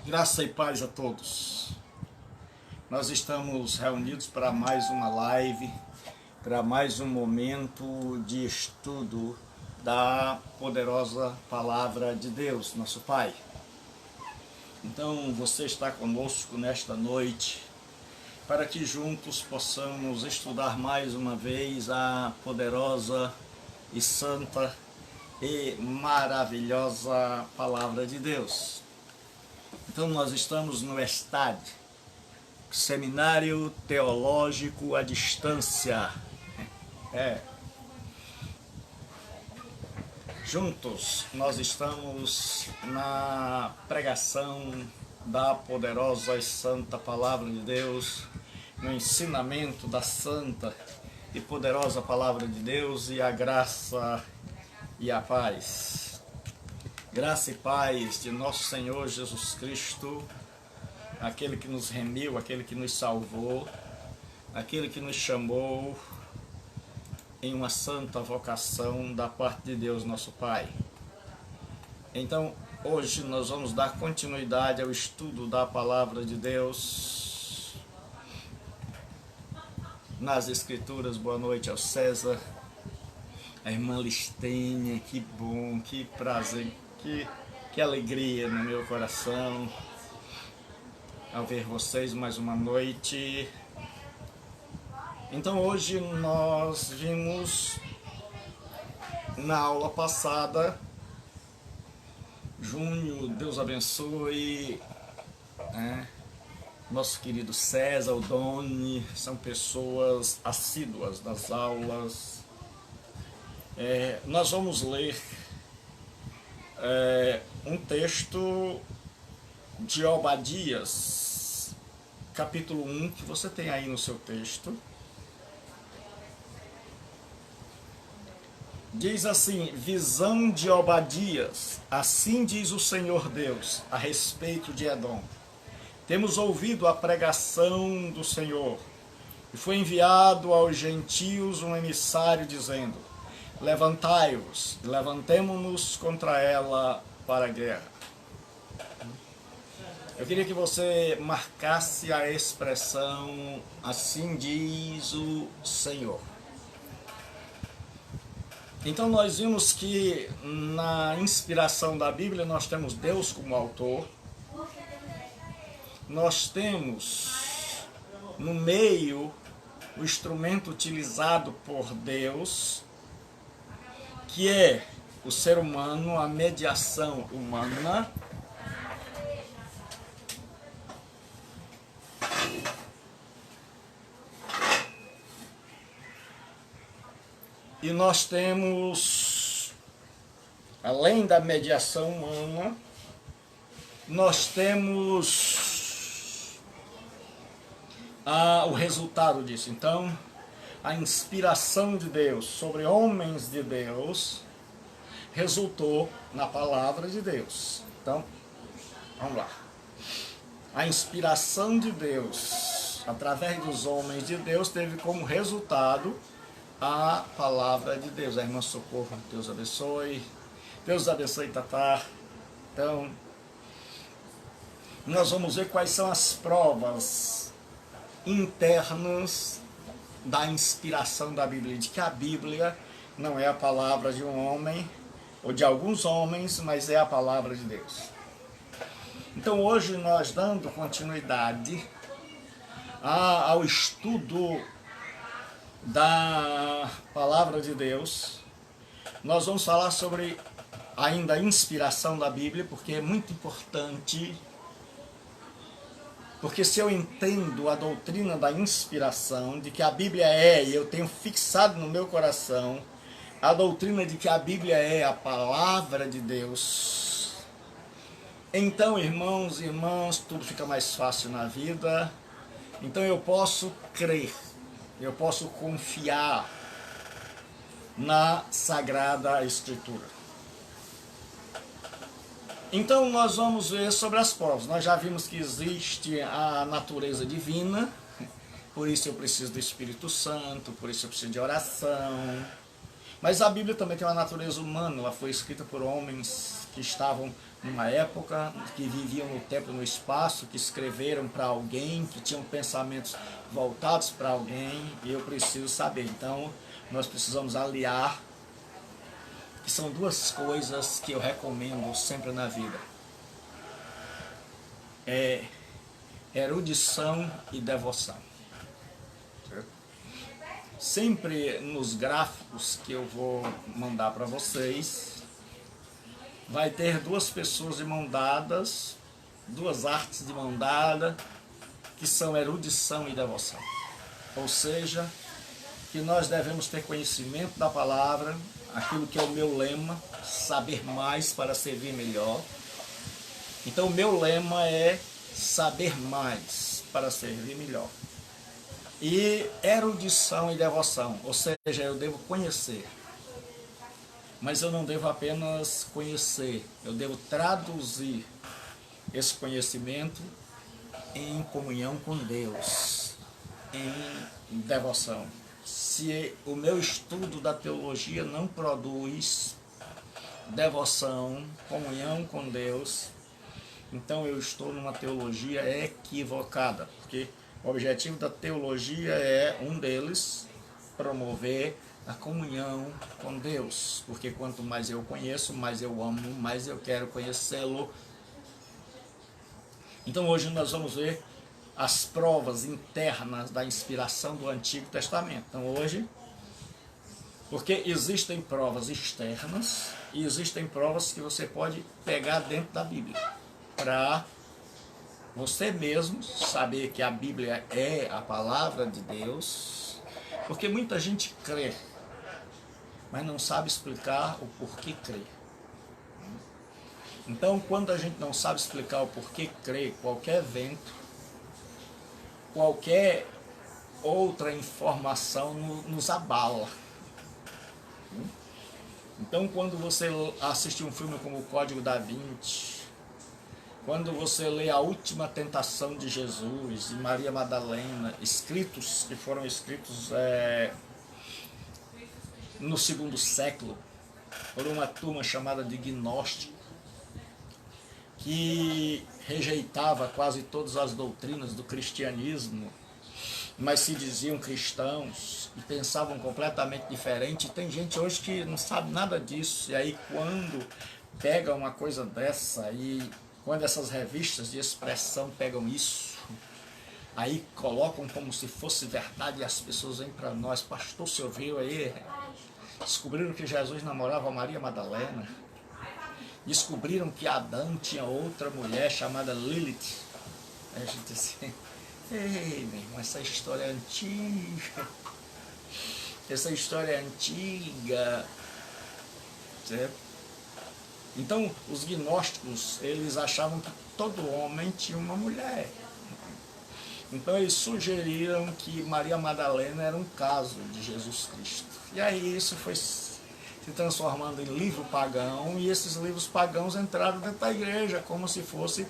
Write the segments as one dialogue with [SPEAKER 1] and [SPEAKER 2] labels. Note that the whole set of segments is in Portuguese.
[SPEAKER 1] Graça e paz a todos. Nós estamos reunidos para mais uma live, para mais um momento de estudo da poderosa Palavra de Deus, nosso Pai. Então você está conosco nesta noite para que juntos possamos estudar mais uma vez a poderosa e santa e maravilhosa Palavra de Deus. Então nós estamos no STAD, Seminário Teológico à Distância. Juntos nós estamos na pregação da poderosa e santa Palavra de Deus, no ensinamento da santa e poderosa Palavra de Deus, e a graça e a paz. Graça e paz de nosso Senhor Jesus Cristo, aquele que nos remiu, aquele que nos salvou, aquele que nos chamou em uma santa vocação da parte de Deus, nosso Pai. Então, hoje nós vamos dar continuidade ao estudo da Palavra de Deus nas Escrituras. Boa noite ao César, a irmã Listênia, que bom, que prazer, que alegria no meu coração ao ver vocês mais uma noite. Então hoje nós vimos na aula passada, Júnior, Deus abençoe, nosso querido César, o Doni, são pessoas assíduas das aulas. Nós vamos ler um texto de Obadias, capítulo 1, que você tem aí no seu texto. Diz assim: visão de Obadias, assim diz o Senhor Deus a respeito de Edom. Temos ouvido a pregação do Senhor, e foi enviado aos gentios um emissário dizendo: levantai-vos, levantemo-nos contra ela para a guerra. Eu queria que você marcasse a expressão assim diz o Senhor. Então nós vimos que na inspiração da Bíblia nós temos Deus como autor, nós temos no meio o instrumento utilizado por Deus, que é o ser humano, a mediação humana. E nós temos, além da mediação humana, nós temos o resultado disso. Então, a inspiração de Deus sobre homens de Deus resultou na palavra de Deus. Então, vamos lá. A inspiração de Deus através dos homens de Deus teve como resultado a palavra de Deus. A irmã Socorro, Deus abençoe. Deus abençoe, Tatá. Então, nós vamos ver quais são as provas internas da inspiração da Bíblia, de que a Bíblia não é a palavra de um homem ou de alguns homens, mas é a palavra de Deus. Então hoje nós, dando continuidade ao estudo da palavra de Deus, nós vamos falar sobre ainda a inspiração da Bíblia, porque é muito importante. Porque se eu entendo a doutrina da inspiração, de que a Bíblia e eu tenho fixado no meu coração a doutrina de que a Bíblia é a palavra de Deus, então, irmãos e irmãs, tudo fica mais fácil na vida. Então eu posso crer, eu posso confiar na Sagrada Escritura. Então nós vamos ver sobre as provas. Nós já vimos que existe a natureza divina, por isso eu preciso do Espírito Santo, por isso eu preciso de oração. Mas a Bíblia também tem uma natureza humana, ela foi escrita por homens que estavam numa época, que viviam no tempo e no espaço, que escreveram para alguém, que tinham pensamentos voltados para alguém, e eu preciso saber. Então, nós precisamos aliar, que são duas coisas que eu recomendo sempre na vida. É erudição e devoção. Sempre nos gráficos que eu vou mandar para vocês, vai ter duas pessoas de mão dadas, duas artes de mão dada, que são erudição e devoção. Ou seja, que nós devemos ter conhecimento da palavra, aquilo que é o meu lema, saber mais para servir melhor. Então o meu lema é saber mais para servir melhor. E erudição e devoção, ou seja, eu devo conhecer. Mas eu não devo apenas conhecer, eu devo traduzir esse conhecimento em comunhão com Deus, em devoção. Se o meu estudo da teologia não produz devoção, comunhão com Deus, então eu estou numa teologia equivocada, porque o objetivo da teologia é, um deles, promover a comunhão com Deus, porque quanto mais eu conheço, mais eu amo, mais eu quero conhecê-lo. Então hoje nós vamos ver as provas internas da inspiração do Antigo Testamento. Então hoje, porque existem provas externas e existem provas que você pode pegar dentro da Bíblia, para você mesmo saber que a Bíblia é a palavra de Deus, porque muita gente crê, mas não sabe explicar o porquê crê. Então, quando a gente não sabe explicar o porquê crê, qualquer evento, qualquer outra informação nos abala. Então, quando você assiste um filme como O Código da Vinci, quando você lê A Última Tentação de Jesus, de Maria Madalena, escritos que foram escritos no segundo século, por uma turma chamada de gnóstico, que rejeitava quase todas as doutrinas do cristianismo, mas se diziam cristãos e pensavam completamente diferente. Tem gente hoje que não sabe nada disso, e aí quando pega uma coisa dessa, e quando essas revistas de expressão pegam isso, aí colocam como se fosse verdade, e as pessoas vêm para nós: pastor, você ouviu aí? Descobriram que Jesus namorava Maria Madalena. Descobriram que Adão tinha outra mulher chamada Lilith. Aí a gente assim: ei, meu irmão, essa história é antiga. Essa história é antiga. Certo? Então, os gnósticos, eles achavam que todo homem tinha uma mulher. Então, eles sugeriram que Maria Madalena era um caso de Jesus Cristo. E aí isso foi se transformando em livro pagão, e esses livros pagãos entraram dentro da igreja como se fosse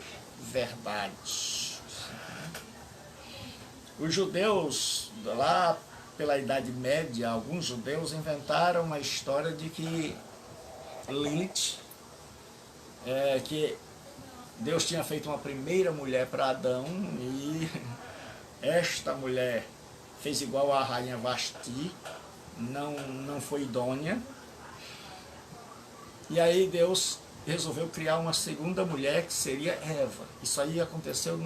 [SPEAKER 1] verdade. Os judeus, lá pela Idade Média, alguns judeus inventaram uma história de que Lilith, que Deus tinha feito uma primeira mulher para Adão, e esta mulher fez igual a rainha Vasti, não foi idônea, e aí Deus resolveu criar uma segunda mulher, que seria Eva. Isso aí aconteceu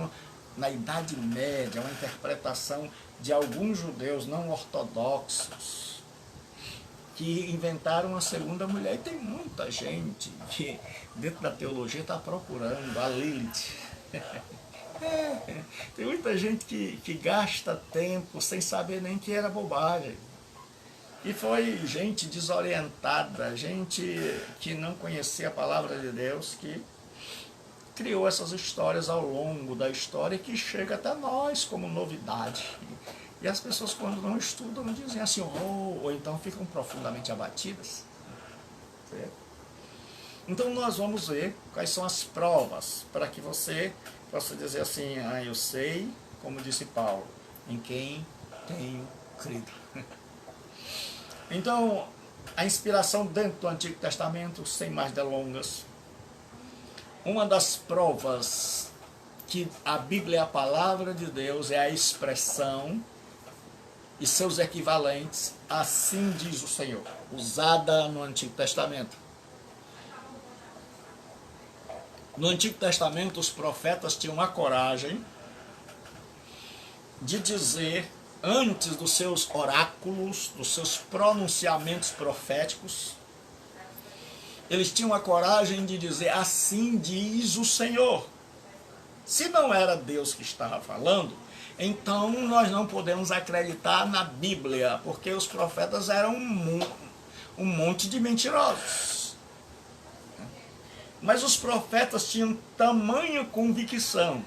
[SPEAKER 1] na Idade Média, uma interpretação de alguns judeus não ortodoxos, que inventaram uma segunda mulher. E tem muita gente que dentro da teologia está procurando a Lilith. Tem muita gente que gasta tempo sem saber nem que era bobagem. E foi gente desorientada, gente que não conhecia a palavra de Deus, que criou essas histórias ao longo da história, que chega até nós como novidade. E as pessoas, quando não estudam, dizem assim, ou então ficam profundamente abatidas. Certo? Então nós vamos ver quais são as provas, para que você possa dizer assim: ah, eu sei, como disse Paulo, em quem tenho crido. Então, a inspiração dentro do Antigo Testamento, sem mais delongas, Uma das provas que a Bíblia é a palavra de Deus é a expressão e seus equivalentes, assim diz o Senhor, usada no Antigo Testamento. No Antigo Testamento, os profetas tinham a coragem de dizer, antes dos seus oráculos, dos seus pronunciamentos proféticos, eles tinham a coragem de dizer, assim diz o Senhor. Se não era Deus que estava falando, então nós não podemos acreditar na Bíblia, porque os profetas eram um monte de mentirosos. Mas os profetas tinham tamanha convicção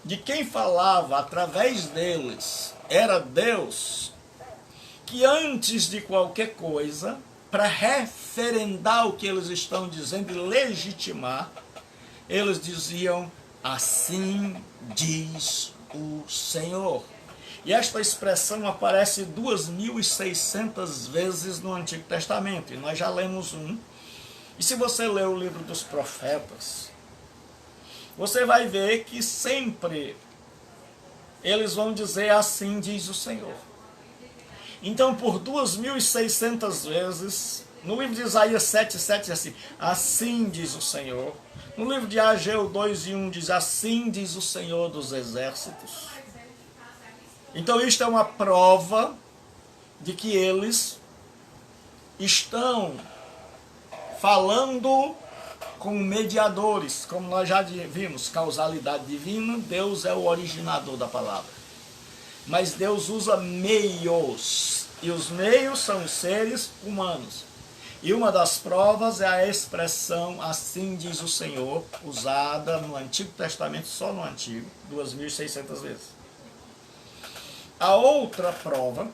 [SPEAKER 1] de quem falava através deles era Deus, que antes de qualquer coisa, para referendar o que eles estão dizendo e legitimar, eles diziam, assim diz o Senhor. E esta expressão aparece 2.600 vezes no Antigo Testamento, e nós já lemos um. E se você ler o livro dos profetas, você vai ver que sempre eles vão dizer, assim diz o Senhor. Então, por 2.600 vezes, no livro de Isaías 7,7 diz assim, assim diz o Senhor. No livro de Ageu 2:1 diz, assim diz o Senhor dos exércitos. Então, isto é uma prova de que eles estão falando com mediadores, como nós já vimos, causalidade divina, Deus é o originador da palavra. Mas Deus usa meios, e os meios são os seres humanos. E uma das provas é a expressão, assim diz o Senhor, usada no Antigo Testamento, só no Antigo, 2.600 vezes. A outra prova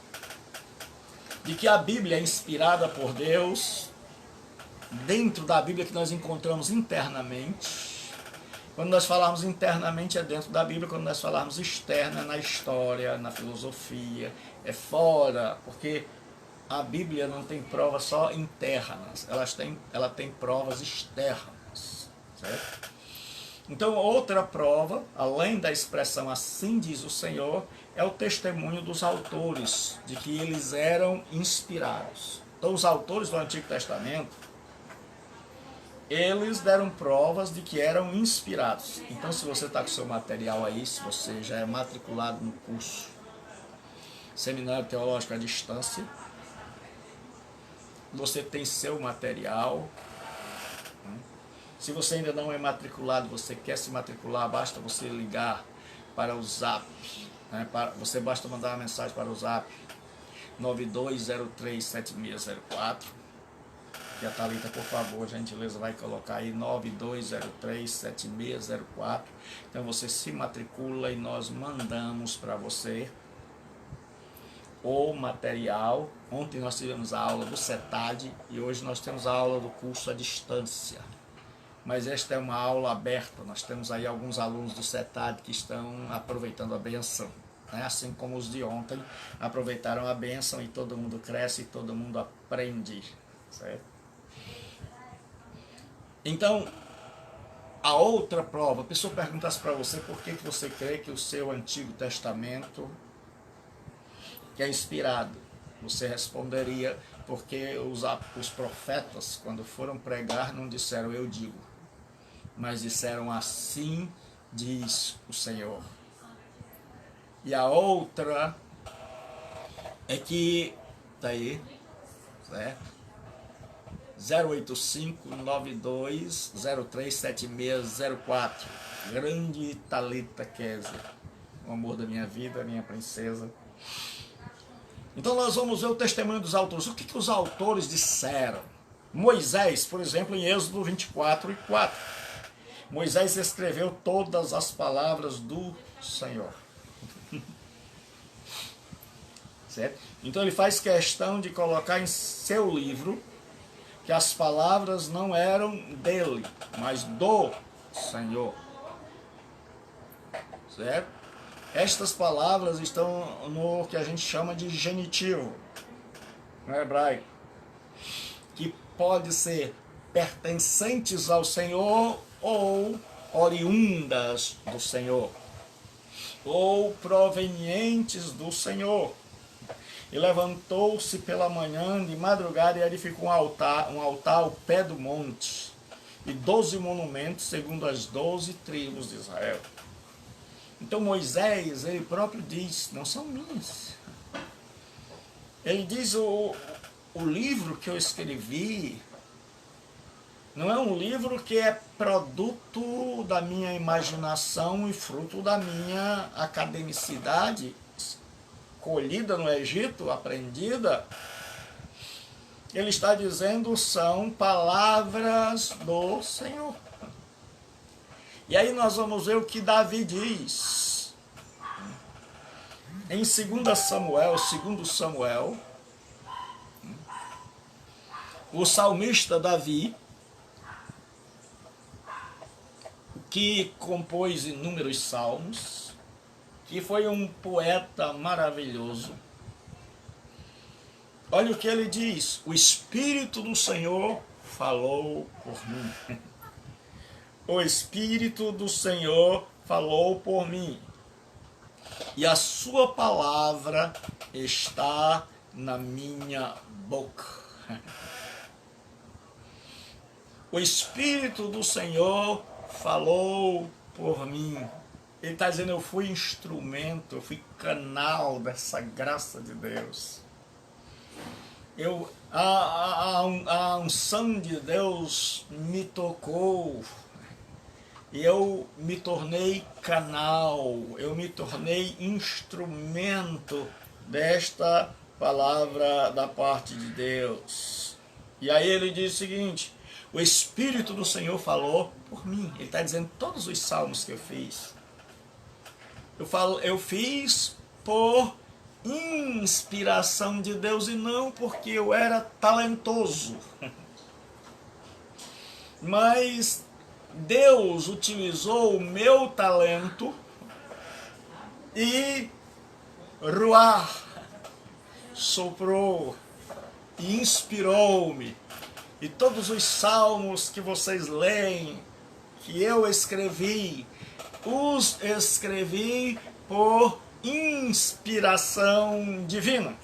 [SPEAKER 1] de que a Bíblia é inspirada por Deus, dentro da Bíblia que nós encontramos internamente. Quando nós falamos internamente é dentro da Bíblia, quando nós falamos externa é na história, na filosofia, é fora, porque a Bíblia não tem provas só internas, ela tem provas externas, certo? Então, outra prova, além da expressão assim diz o Senhor, é o testemunho dos autores, de que eles eram inspirados. Então, os autores do Antigo Testamento, eles deram provas de que eram inspirados. Então, se você está com seu material aí, se você já é matriculado no curso Seminário Teológico à Distância, você tem seu material. Se você ainda não é matriculado, você quer se matricular, basta você ligar para o Zap. Você basta mandar uma mensagem para o Zap 92037604. E a Thalita, por favor, gentileza, vai colocar aí 92037604. Então você se matricula e nós mandamos para você o material. Ontem nós tivemos a aula do CETAD e hoje nós temos a aula do curso à distância. Mas esta é uma aula aberta, nós temos aí alguns alunos do CETAD que estão aproveitando a benção. Assim como os de ontem aproveitaram a benção e todo mundo cresce e todo mundo aprende, certo? Então, a outra prova, a pessoa perguntasse para você por que você crê que o seu Antigo Testamento que é inspirado. Você responderia, porque os profetas, quando foram pregar, não disseram eu digo, mas disseram assim diz o Senhor. E a outra é que, tá aí, certo? 085-9203-7604. Grande Thalita Kézia, o amor da minha vida, minha princesa. Então nós vamos ver o testemunho dos autores. O que os autores disseram? Moisés, por exemplo, em Êxodo 24:4. Moisés escreveu todas as palavras do Senhor. Certo? Então ele faz questão de colocar em seu livro que as palavras não eram dele, mas do Senhor. Certo? Estas palavras estão no que a gente chama de genitivo, no hebraico, que pode ser pertencentes ao Senhor ou oriundas do Senhor, ou provenientes do Senhor. E levantou-se pela manhã de madrugada e edificou um altar ao pé do monte, e 12 monumentos segundo as 12 tribos de Israel. Então Moisés, ele próprio diz, não são minhas. Ele diz, o livro que eu escrevi não é um livro que é produto da minha imaginação e fruto da minha academicidade, colhida no Egito, aprendida. Ele está dizendo, são palavras do Senhor. E aí nós vamos ver o que Davi diz. Em 2 Samuel, o salmista Davi, que compôs inúmeros salmos, que foi um poeta maravilhoso. Olha o que ele diz: o Espírito do Senhor falou por mim. O Espírito do Senhor falou por mim. E a sua palavra está na minha boca. O Espírito do Senhor falou por mim. Ele está dizendo, eu fui instrumento, eu fui canal dessa graça de Deus. A unção de Deus me tocou. E eu me tornei canal, eu me tornei instrumento desta palavra da parte de Deus. E aí ele diz o seguinte, o Espírito do Senhor falou por mim. Ele está dizendo todos os salmos que eu fiz. Eu fiz por inspiração de Deus e não porque eu era talentoso. Mas Deus utilizou o meu talento e ruar, soprou e inspirou-me. E todos os salmos que vocês leem, que eu escrevi, os escrevi por inspiração divina.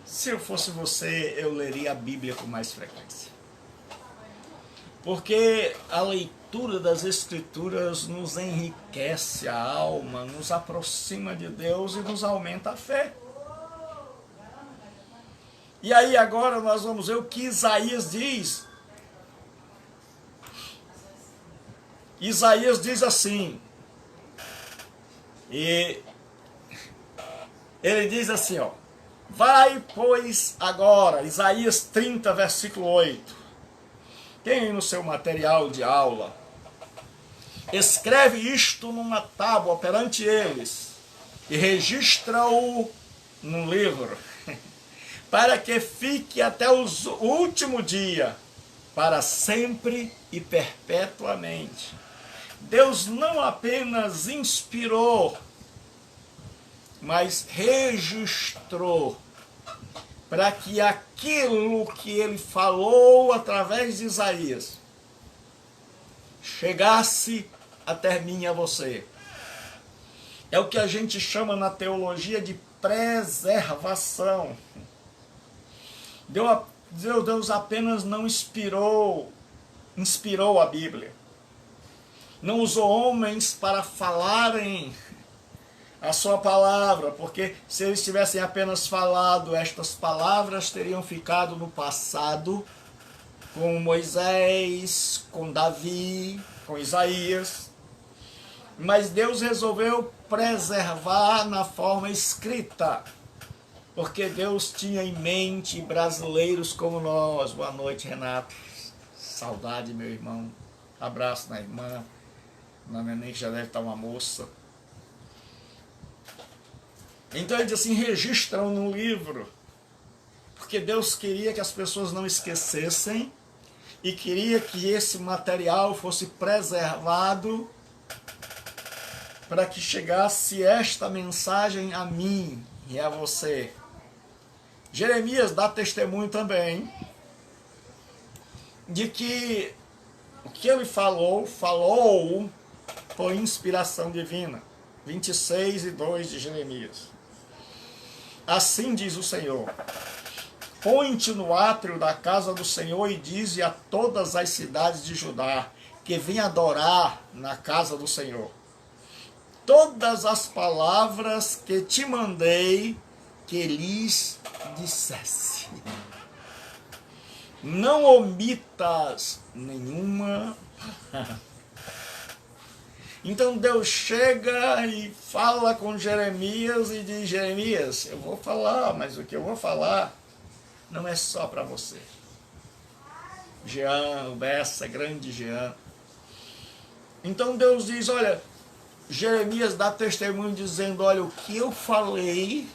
[SPEAKER 1] Se eu fosse você, eu leria a Bíblia com mais frequência. Porque a leitura das Escrituras nos enriquece a alma, nos aproxima de Deus e nos aumenta a fé. E aí agora nós vamos ver o que Isaías diz. Isaías diz assim, e ele diz assim, ó, vai, pois, agora, Isaías 30, versículo 8, tem no seu material de aula, escreve isto numa tábua perante eles, e registra-o num livro, para que fique até o último dia, para sempre e perpetuamente. Deus não apenas inspirou, mas registrou, para que aquilo que ele falou através de Isaías chegasse até mim e a você. É o que a gente chama na teologia de preservação. Deus apenas não inspirou a Bíblia. Não usou homens para falarem a sua palavra, porque se eles tivessem apenas falado estas palavras, teriam ficado no passado, com Moisés, com Davi, com Isaías. Mas Deus resolveu preservar na forma escrita, porque Deus tinha em mente brasileiros como nós. Boa noite, Renato. Saudade, meu irmão. Abraço na irmã. Na neném que já deve estar uma moça. Então ele diz assim, registram no livro, porque Deus queria que as pessoas não esquecessem e queria que esse material fosse preservado para que chegasse esta mensagem a mim e a você. Jeremias dá testemunho também, de que o que ele falou por inspiração divina. 26:2 de Jeremias. Assim diz o Senhor: põe-te no átrio da casa do Senhor e dize a todas as cidades de Judá que venham adorar na casa do Senhor todas as palavras que te mandei que lhes dissesse. Não omitas nenhuma. Então Deus chega e fala com Jeremias e diz: Jeremias, eu vou falar, mas o que eu vou falar não é só para você. Jean, o Bessa, grande Jean. Então Deus diz: olha, Jeremias dá testemunho dizendo: olha, o que eu falei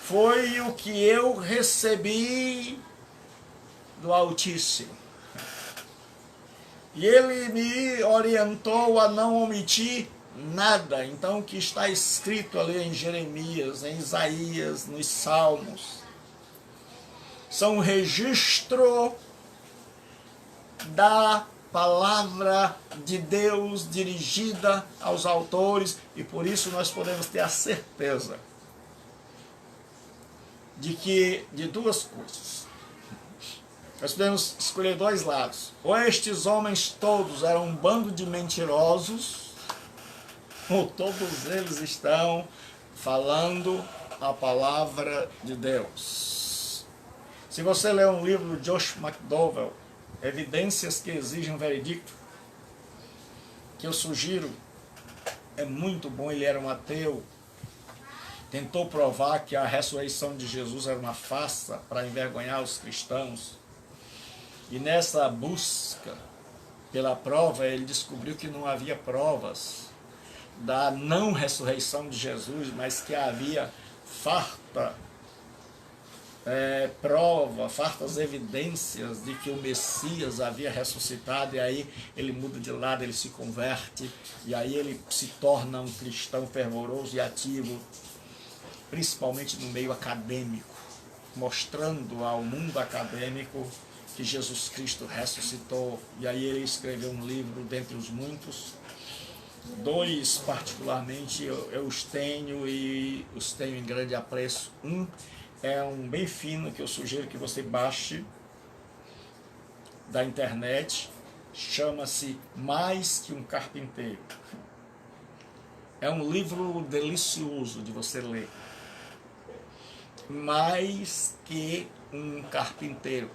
[SPEAKER 1] foi o que eu recebi do Altíssimo. E ele me orientou a não omitir nada. Então o que está escrito ali em Jeremias, em Isaías, nos Salmos, são um registro da palavra de Deus dirigida aos autores, e por isso nós podemos ter a certeza de duas coisas. Nós podemos escolher dois lados. Ou estes homens todos eram um bando de mentirosos, ou todos eles estão falando a palavra de Deus. Se você ler um livro do Josh McDowell, Evidências que Exigem um Veredicto, que eu sugiro, é muito bom. Ele era um ateu, tentou provar que a ressurreição de Jesus era uma farsa para envergonhar os cristãos. E nessa busca pela prova, ele descobriu que não havia provas da não ressurreição de Jesus, mas que havia fartas evidências de que o Messias havia ressuscitado. E aí ele muda de lado, ele se converte, e aí ele se torna um cristão fervoroso e ativo, principalmente no meio acadêmico, mostrando ao mundo acadêmico que Jesus Cristo ressuscitou. E aí ele escreveu um livro dentre os muitos. Dois particularmente eu os tenho, e os tenho em grande apreço. Um é um bem fino, que eu sugiro que você baixe da internet, chama-se Mais que um Carpinteiro. É um livro delicioso de você ler. Mais que um Carpinteiro.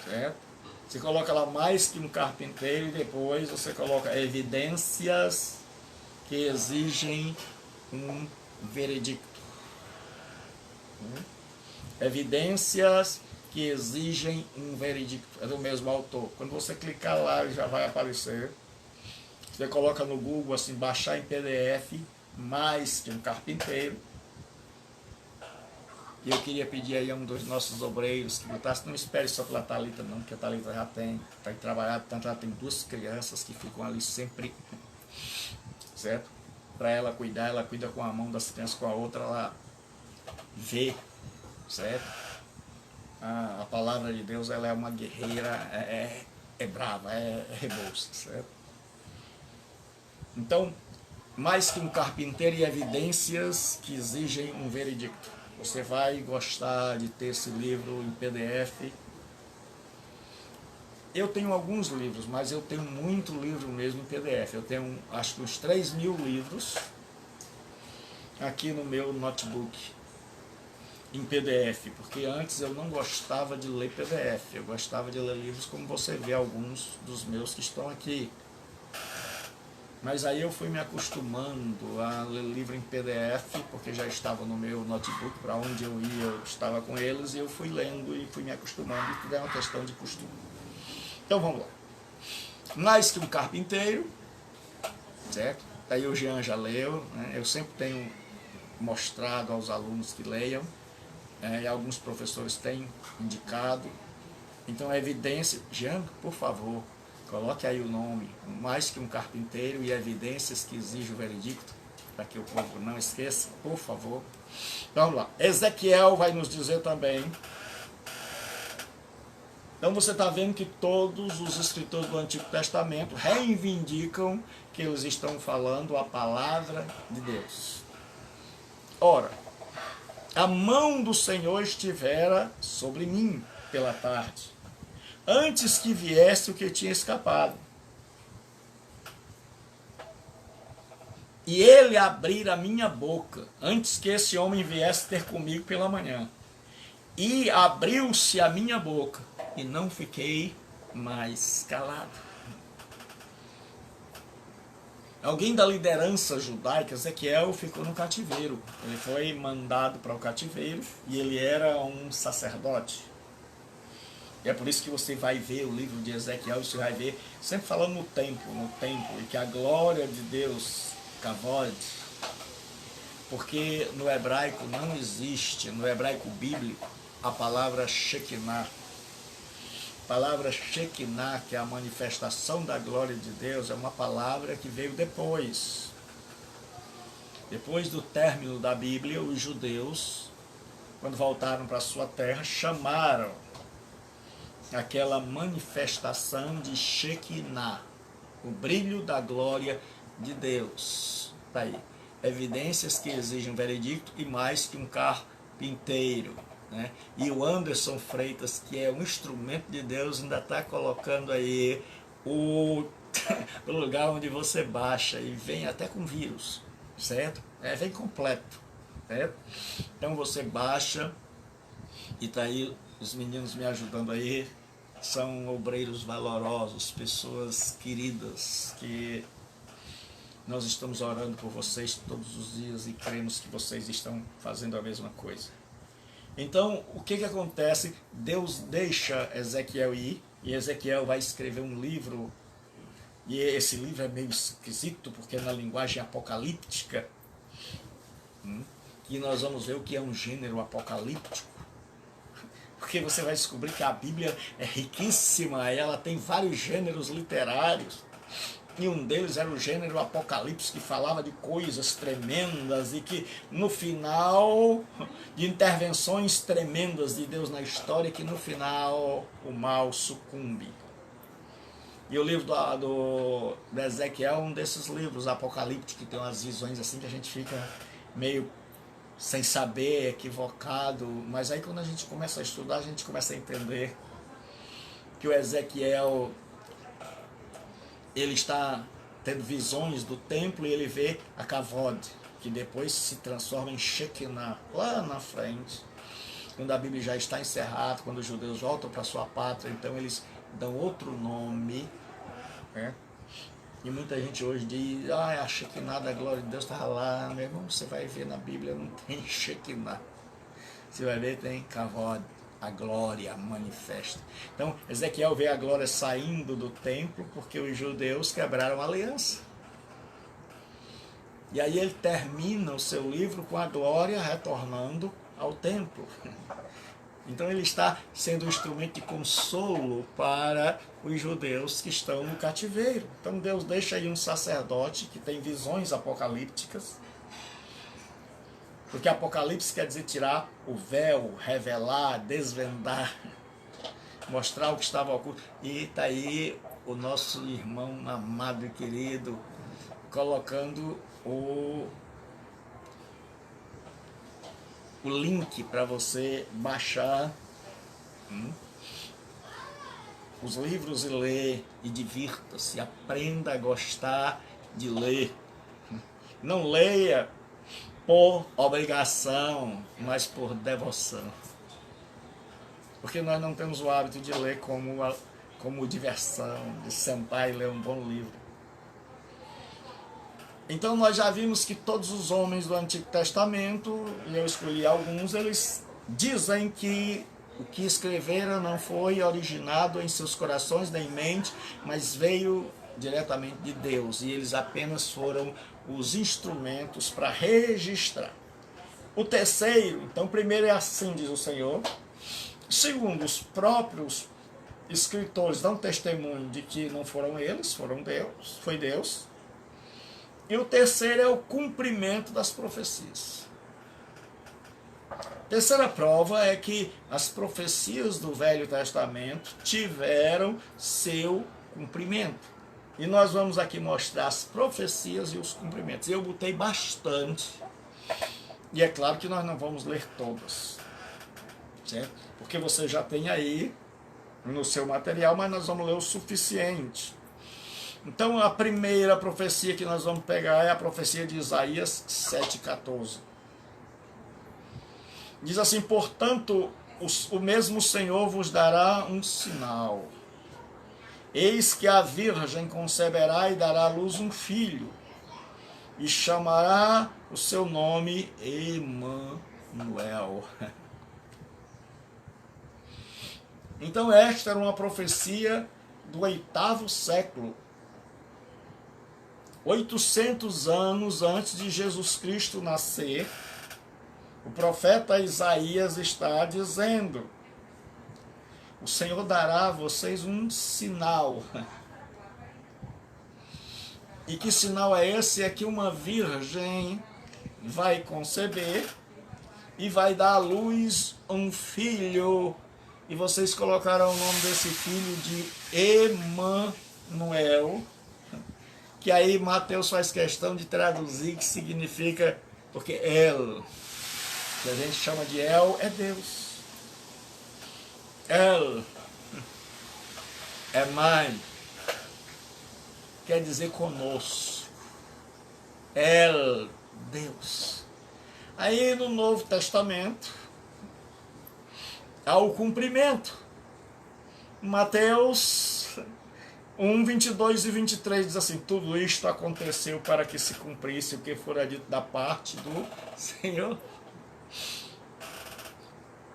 [SPEAKER 1] Certo? Você coloca lá Mais que um Carpinteiro, e depois você coloca Evidências que Exigem um Veredicto. Evidências que Exigem um Veredicto. É do mesmo autor. Quando você clicar lá, já vai aparecer. Você coloca no Google assim, baixar em PDF, Mais que um Carpinteiro. E eu queria pedir aí a um dos nossos obreiros que botasse: não espere só pela Thalita não, porque a Thalita já tem trabalhado, tanto ela tem duas crianças que ficam ali sempre, certo? Para ela cuidar, ela cuida com a mão das crianças, com a outra ela vê, certo? A palavra de Deus, ela é uma guerreira, é brava, é rebolsa, certo? Então, Mais que um Carpinteiro e Evidências que Exigem um Veredicto. Você vai gostar de ter esse livro em PDF. Eu tenho alguns livros, mas eu tenho muito livro mesmo em PDF. Eu tenho, acho que uns 3.000 livros aqui no meu notebook em PDF, porque antes eu não gostava de ler PDF, eu gostava de ler livros como você vê alguns dos meus que estão aqui. Mas aí eu fui me acostumando a ler livro em PDF, porque já estava no meu notebook, para onde eu ia eu estava com eles, e eu fui lendo e fui me acostumando, e tudo é uma questão de costume. Então vamos lá. Mais que um Carpinteiro, certo? Aí o Jean já leu, né? Eu sempre tenho mostrado aos alunos que leiam, e alguns professores têm indicado. Então a evidência, Jean, por favor, coloque aí o nome, Mais que um Carpinteiro e Evidências que Exigem o Veredicto, para que o povo não esqueça, por favor. Vamos lá. Ezequiel vai nos dizer também Então você está vendo que todos os escritores do Antigo Testamento reivindicam que eles estão falando a palavra de Deus. Ora, a mão do Senhor estivera sobre mim pela tarde, antes que viesse o que tinha escapado. E ele abrira a minha boca, antes que esse homem viesse ter comigo pela manhã. E abriu-se a minha boca, e não fiquei mais calado. Alguém da liderança judaica, Ezequiel, ficou no cativeiro. Ele foi mandado para o cativeiro, e ele era um sacerdote. E é por isso que você vai ver o livro de Ezequiel, você vai ver, sempre falando no templo, e que a glória de Deus, Kavod, porque no hebraico não existe, no hebraico bíblico, a palavra Shekinah. A palavra Shekinah, que é a manifestação da glória de Deus, é uma palavra que veio depois. Depois do término da Bíblia, os judeus, quando voltaram para a sua terra, chamaram aquela manifestação de Shekinah, o brilho da glória de Deus. Tá aí. Evidências que exigem um veredicto e mais que um carpinteiro. Né? E o Anderson Freitas, que é um instrumento de Deus, ainda está colocando aí o lugar onde você baixa e vem até com vírus, certo? Vem completo, certo? Então você baixa e tá aí os meninos me ajudando aí, são obreiros valorosos, pessoas queridas, que nós estamos orando por vocês todos os dias e cremos que vocês estão fazendo a mesma coisa. Então, o que acontece? Deus deixa Ezequiel ir, e Ezequiel vai escrever um livro, e esse livro é meio esquisito, porque é na linguagem apocalíptica, e nós vamos ver o que é um gênero apocalíptico, porque você vai descobrir que a Bíblia é riquíssima, ela tem vários gêneros literários, e um deles era o gênero Apocalipse, que falava de coisas tremendas e que no final, de intervenções tremendas de Deus na história, que no final o mal sucumbe. E o livro do Ezequiel é um desses livros apocalípticos, que tem umas visões assim que a gente fica meio sem saber, equivocado, mas aí quando a gente começa a estudar, a gente começa a entender que o Ezequiel, ele está tendo visões do templo e ele vê a Kavod, que depois se transforma em Shekinah, lá na frente, quando a Bíblia já está encerrada, quando os judeus voltam para sua pátria, então eles dão outro nome, né? E muita gente hoje diz, a Shekinah da glória de Deus está lá. Meu irmão, você vai ver na Bíblia, não tem Shekinah. Você vai ver, tem Kavod, a glória manifesta. Então, Ezequiel vê a glória saindo do templo, porque os judeus quebraram a aliança. E aí ele termina o seu livro com a glória retornando ao templo. Então ele está sendo um instrumento de consolo para os judeus que estão no cativeiro. Então Deus deixa aí um sacerdote que tem visões apocalípticas, porque Apocalipse quer dizer tirar o véu, revelar, desvendar, mostrar o que estava oculto. E está aí o nosso irmão amado e querido colocando o link para você baixar os livros e ler, e divirta-se, aprenda a gostar de ler. Não leia por obrigação, mas por devoção. Porque nós não temos o hábito de ler como diversão, de sentar e ler um bom livro. Então nós já vimos que todos os homens do Antigo Testamento, e eu escolhi alguns, eles dizem que o que escreveram não foi originado em seus corações nem mente, mas veio diretamente de Deus, e eles apenas foram os instrumentos para registrar. O terceiro, então, primeiro é assim, diz o Senhor. Segundo, os próprios escritores dão testemunho de que não foram eles, foi Deus. E o terceiro é o cumprimento das profecias. Terceira prova é que as profecias do Velho Testamento tiveram seu cumprimento. E nós vamos aqui mostrar as profecias e os cumprimentos. Eu botei bastante. E é claro que nós não vamos ler todas, certo? Porque você já tem aí no seu material, mas nós vamos ler o suficiente. Então a primeira profecia que nós vamos pegar é a profecia de Isaías 7,14. Diz assim: portanto, o mesmo Senhor vos dará um sinal. Eis que a virgem conceberá e dará à luz um filho, e chamará o seu nome Emanuel. Então esta era uma profecia do 8º século, 800 anos antes de Jesus Cristo nascer. O profeta Isaías está dizendo: o Senhor dará a vocês um sinal. E que sinal é esse? É que uma virgem vai conceber e vai dar à luz um filho. E vocês colocaram o nome desse filho de Emanuel, que aí Mateus faz questão de traduzir, que significa, porque El, que a gente chama de El, é Deus. El é mãe, quer dizer conosco. El, Deus. Aí no Novo Testamento há o cumprimento. Mateus 1, 22 e 23 diz assim: tudo isto aconteceu para que se cumprisse o que fora dito da parte do Senhor.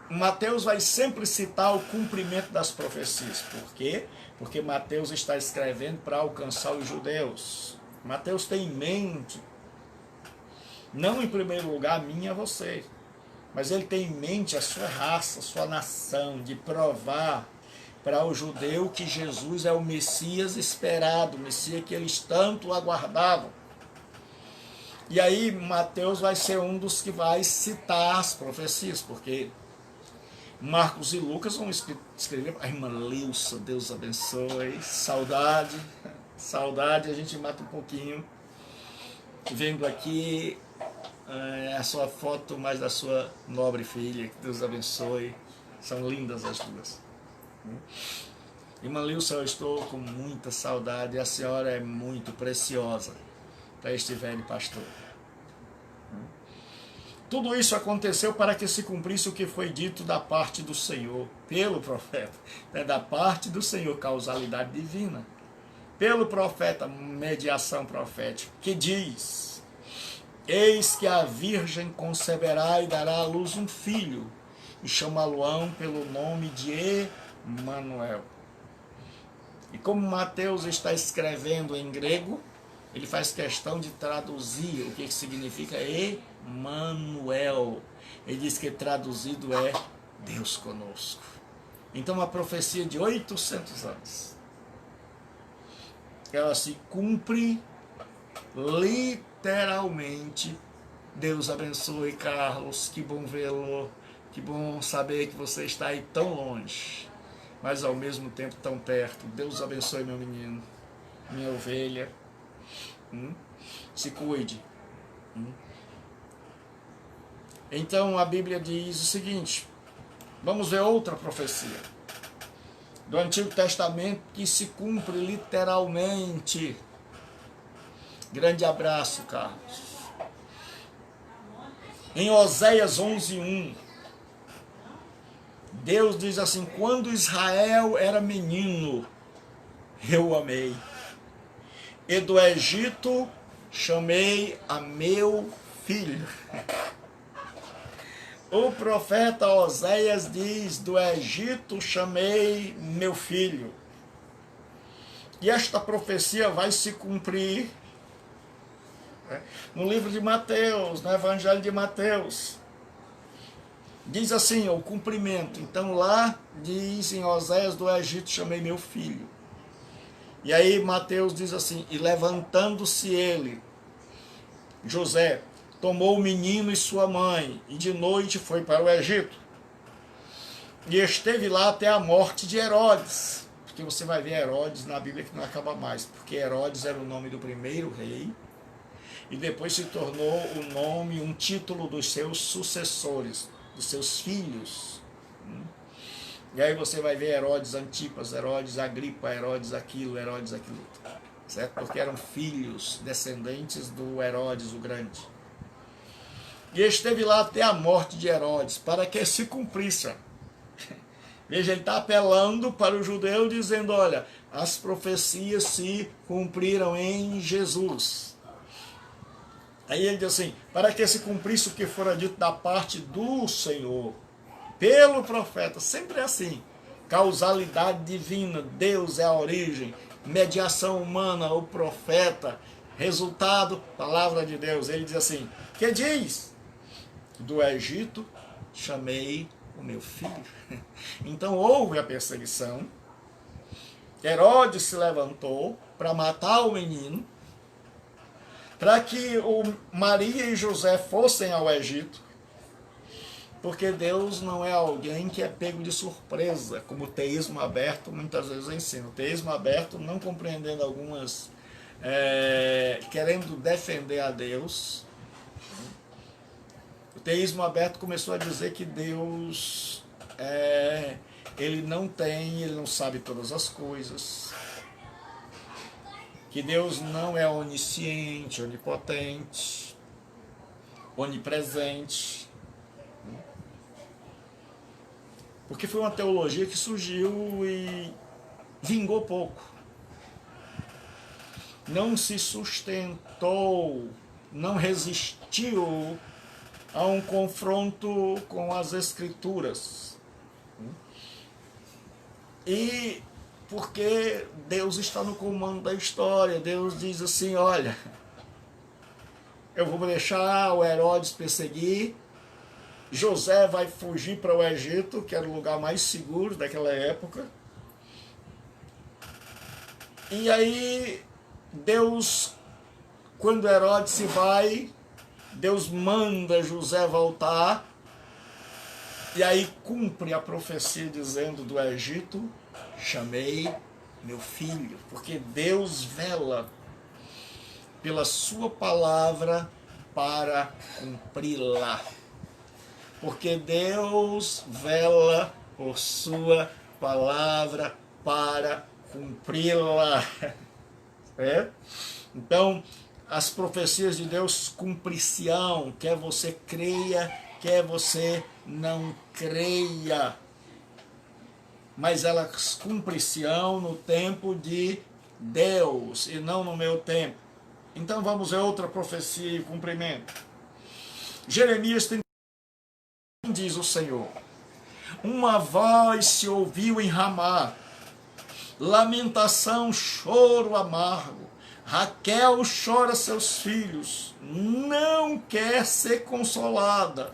[SPEAKER 1] Mateus vai sempre citar o cumprimento das profecias. Por quê? Porque Mateus está escrevendo para alcançar os judeus. Mateus tem em mente, não em primeiro lugar a mim e a você, mas ele tem em mente a sua raça, a sua nação, de provar para o judeu que Jesus é o Messias esperado, o Messias que eles tanto aguardavam. E aí Mateus vai ser um dos que vai citar as profecias, porque Marcos e Lucas vão escrever. A irmã Lilsa, Deus abençoe. Saudade, saudade, a gente mata um pouquinho. Vendo aqui a sua foto mais da sua nobre filha, que Deus abençoe. São lindas as duas. Irmã Lilsa, eu estou com muita saudade. A senhora é muito preciosa para este velho pastor. Tudo isso aconteceu para que se cumprisse o que foi dito da parte do Senhor, pelo profeta. Da parte do Senhor, causalidade divina. Pelo profeta, mediação profética, que diz: eis que a virgem conceberá e dará à luz um filho, e chamá-lo-ão pelo nome de Emanuel. E como Mateus está escrevendo em grego, ele faz questão de traduzir o que significa Emanuel. Ele diz que traduzido é Deus conosco. Então a profecia de 800 anos, ela se cumpre literalmente. Deus abençoe, Carlos, que bom vê-lo, que bom saber que você está aí tão longe, mas ao mesmo tempo tão perto. Deus abençoe, meu menino, minha ovelha. Se cuide. Então a Bíblia diz o seguinte, vamos ver outra profecia do Antigo Testamento que se cumpre literalmente. Grande abraço, Carlos. Em Oséias 11:1, Deus diz assim: quando Israel era menino, eu o amei, e do Egito chamei a meu filho. O profeta Oséias diz: do Egito chamei meu filho. E esta profecia vai se cumprir no livro de Mateus, no Evangelho de Mateus. Diz assim, o cumprimento. Então lá diz em Oséias: do Egito chamei meu filho. E aí Mateus diz assim: e levantando-se ele, José, tomou o menino e sua mãe, e de noite foi para o Egito. E esteve lá até a morte de Herodes. Porque você vai ver Herodes na Bíblia que não acaba mais, porque Herodes era o nome do primeiro rei, e depois se tornou o nome, um título dos seus sucessores, dos seus filhos. E aí você vai ver Herodes Antipas, Herodes Agripa, Herodes aquilo, certo? Porque eram filhos, descendentes do Herodes o Grande. E esteve lá até a morte de Herodes, para que se cumprisse. Veja, ele está apelando para o judeu, dizendo, olha, as profecias se cumpriram em Jesus. Aí ele diz assim, para que se cumprisse o que fora dito da parte do Senhor, pelo profeta, sempre é assim, causalidade divina, Deus é a origem, mediação humana, o profeta, resultado, palavra de Deus. Ele diz assim, que diz? Do Egito chamei o meu filho. Então houve a perseguição, Herodes se levantou para matar o menino, para que Maria e José fossem ao Egito, porque Deus não é alguém que é pego de surpresa, como o teísmo aberto muitas vezes ensina. O teísmo aberto, não compreendendo algumas, querendo defender a Deus. O teísmo aberto começou a dizer que Deus, ele não sabe todas as coisas, que Deus não é onisciente, onipotente, onipresente, porque foi uma teologia que surgiu e vingou pouco, não se sustentou, não resistiu a um confronto com as Escrituras. E porque Deus está no comando da história, Deus diz assim, olha, eu vou deixar o Herodes perseguir, José vai fugir para o Egito, que era o lugar mais seguro daquela época, e aí Deus, quando Herodes se vai, Deus manda José voltar, e aí cumpre a profecia dizendo do Egito, chamei meu filho, porque Deus vela pela sua palavra para cumpri-la. Porque Deus vela por sua palavra para cumpri-la. Então, as profecias de Deus cumprir-se-ão, quer você creia, quer você não creia. Mas elas cumprir-se-ão no tempo de Deus e não no meu tempo. Então vamos ver outra profecia e cumprimento. Jeremias 31, diz o Senhor, uma voz se ouviu em Ramá, lamentação, choro amargo, Raquel chora seus filhos, não quer ser consolada,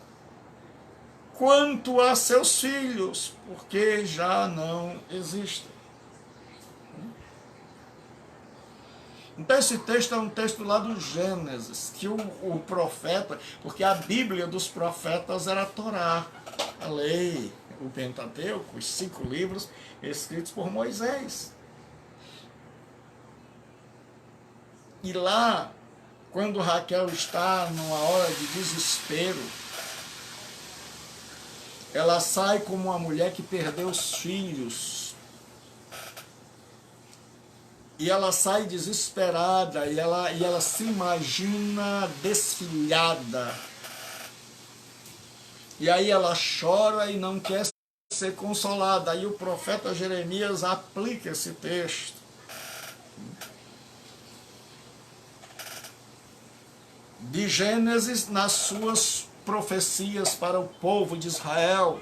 [SPEAKER 1] quanto a seus filhos, porque já não existem. Então esse texto é um texto lá do Gênesis, que o profeta, porque a Bíblia dos profetas era a Torá, a lei, o Pentateuco, os 5 livros escritos por Moisés. E lá, quando Raquel está numa hora de desespero, ela sai como uma mulher que perdeu os filhos. E ela sai desesperada, e ela se imagina desfilhada. E aí ela chora e não quer ser consolada. Aí o profeta Jeremias aplica esse texto. De Gênesis nas suas profecias para o povo de Israel.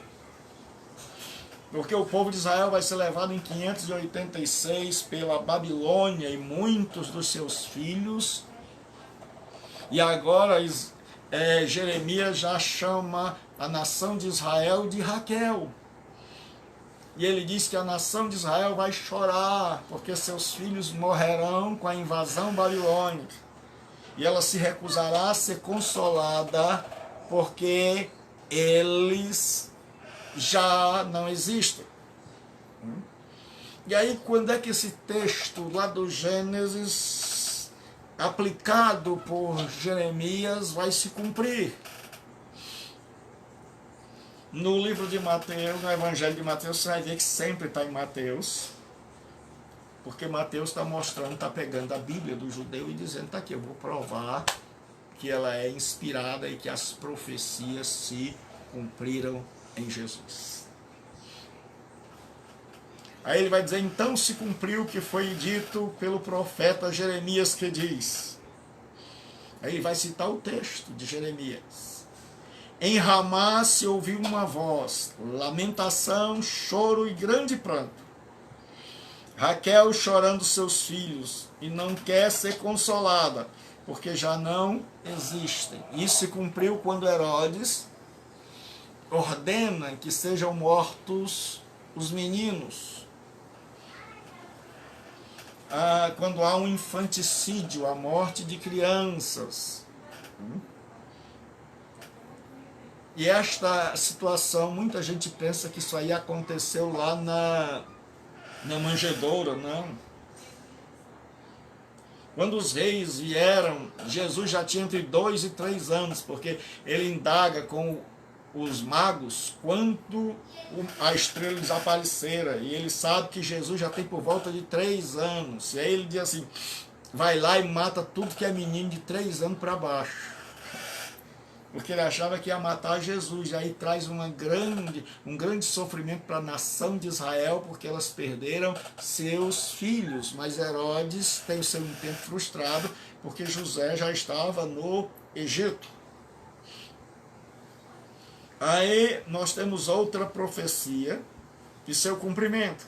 [SPEAKER 1] Porque o povo de Israel vai ser levado em 586 pela Babilônia e muitos dos seus filhos. E agora Jeremias já chama a nação de Israel de Raquel. E ele diz que a nação de Israel vai chorar, porque seus filhos morrerão com a invasão babilônica. e ela se recusará a ser consolada, porque eles já não existem. E aí, quando é que esse texto lá do Gênesis, aplicado por Jeremias, vai se cumprir? No livro de Mateus, no Evangelho de Mateus, você vai ver que sempre está em Mateus, porque Mateus está mostrando, está pegando a Bíblia do judeu e dizendo, está aqui, eu vou provar que ela é inspirada e que as profecias se cumpriram em Jesus. Aí ele vai dizer, então se cumpriu o que foi dito pelo profeta Jeremias, que diz. Aí ele vai citar o texto de Jeremias. Em Ramá se ouviu uma voz, lamentação, choro e grande pranto. Raquel chorando seus filhos e não quer ser consolada, porque já não existem. Isso se cumpriu quando Herodes ordena que sejam mortos os meninos. Quando há um infanticídio, a morte de crianças. E esta situação, muita gente pensa que isso aí aconteceu lá na manjedoura, não. Quando os reis vieram, Jesus já tinha entre 2 e 3 anos, porque ele indaga com os magos quando a estrela desaparecera, e ele sabe que Jesus já tem por volta de 3 anos, e aí ele diz assim, vai lá e mata tudo que é menino de 3 anos para baixo, porque ele achava que ia matar Jesus, e aí traz um grande sofrimento para a nação de Israel, porque elas perderam seus filhos, mas Herodes tem o seu intento frustrado, porque José já estava no Egito. Aí nós temos outra profecia de seu cumprimento,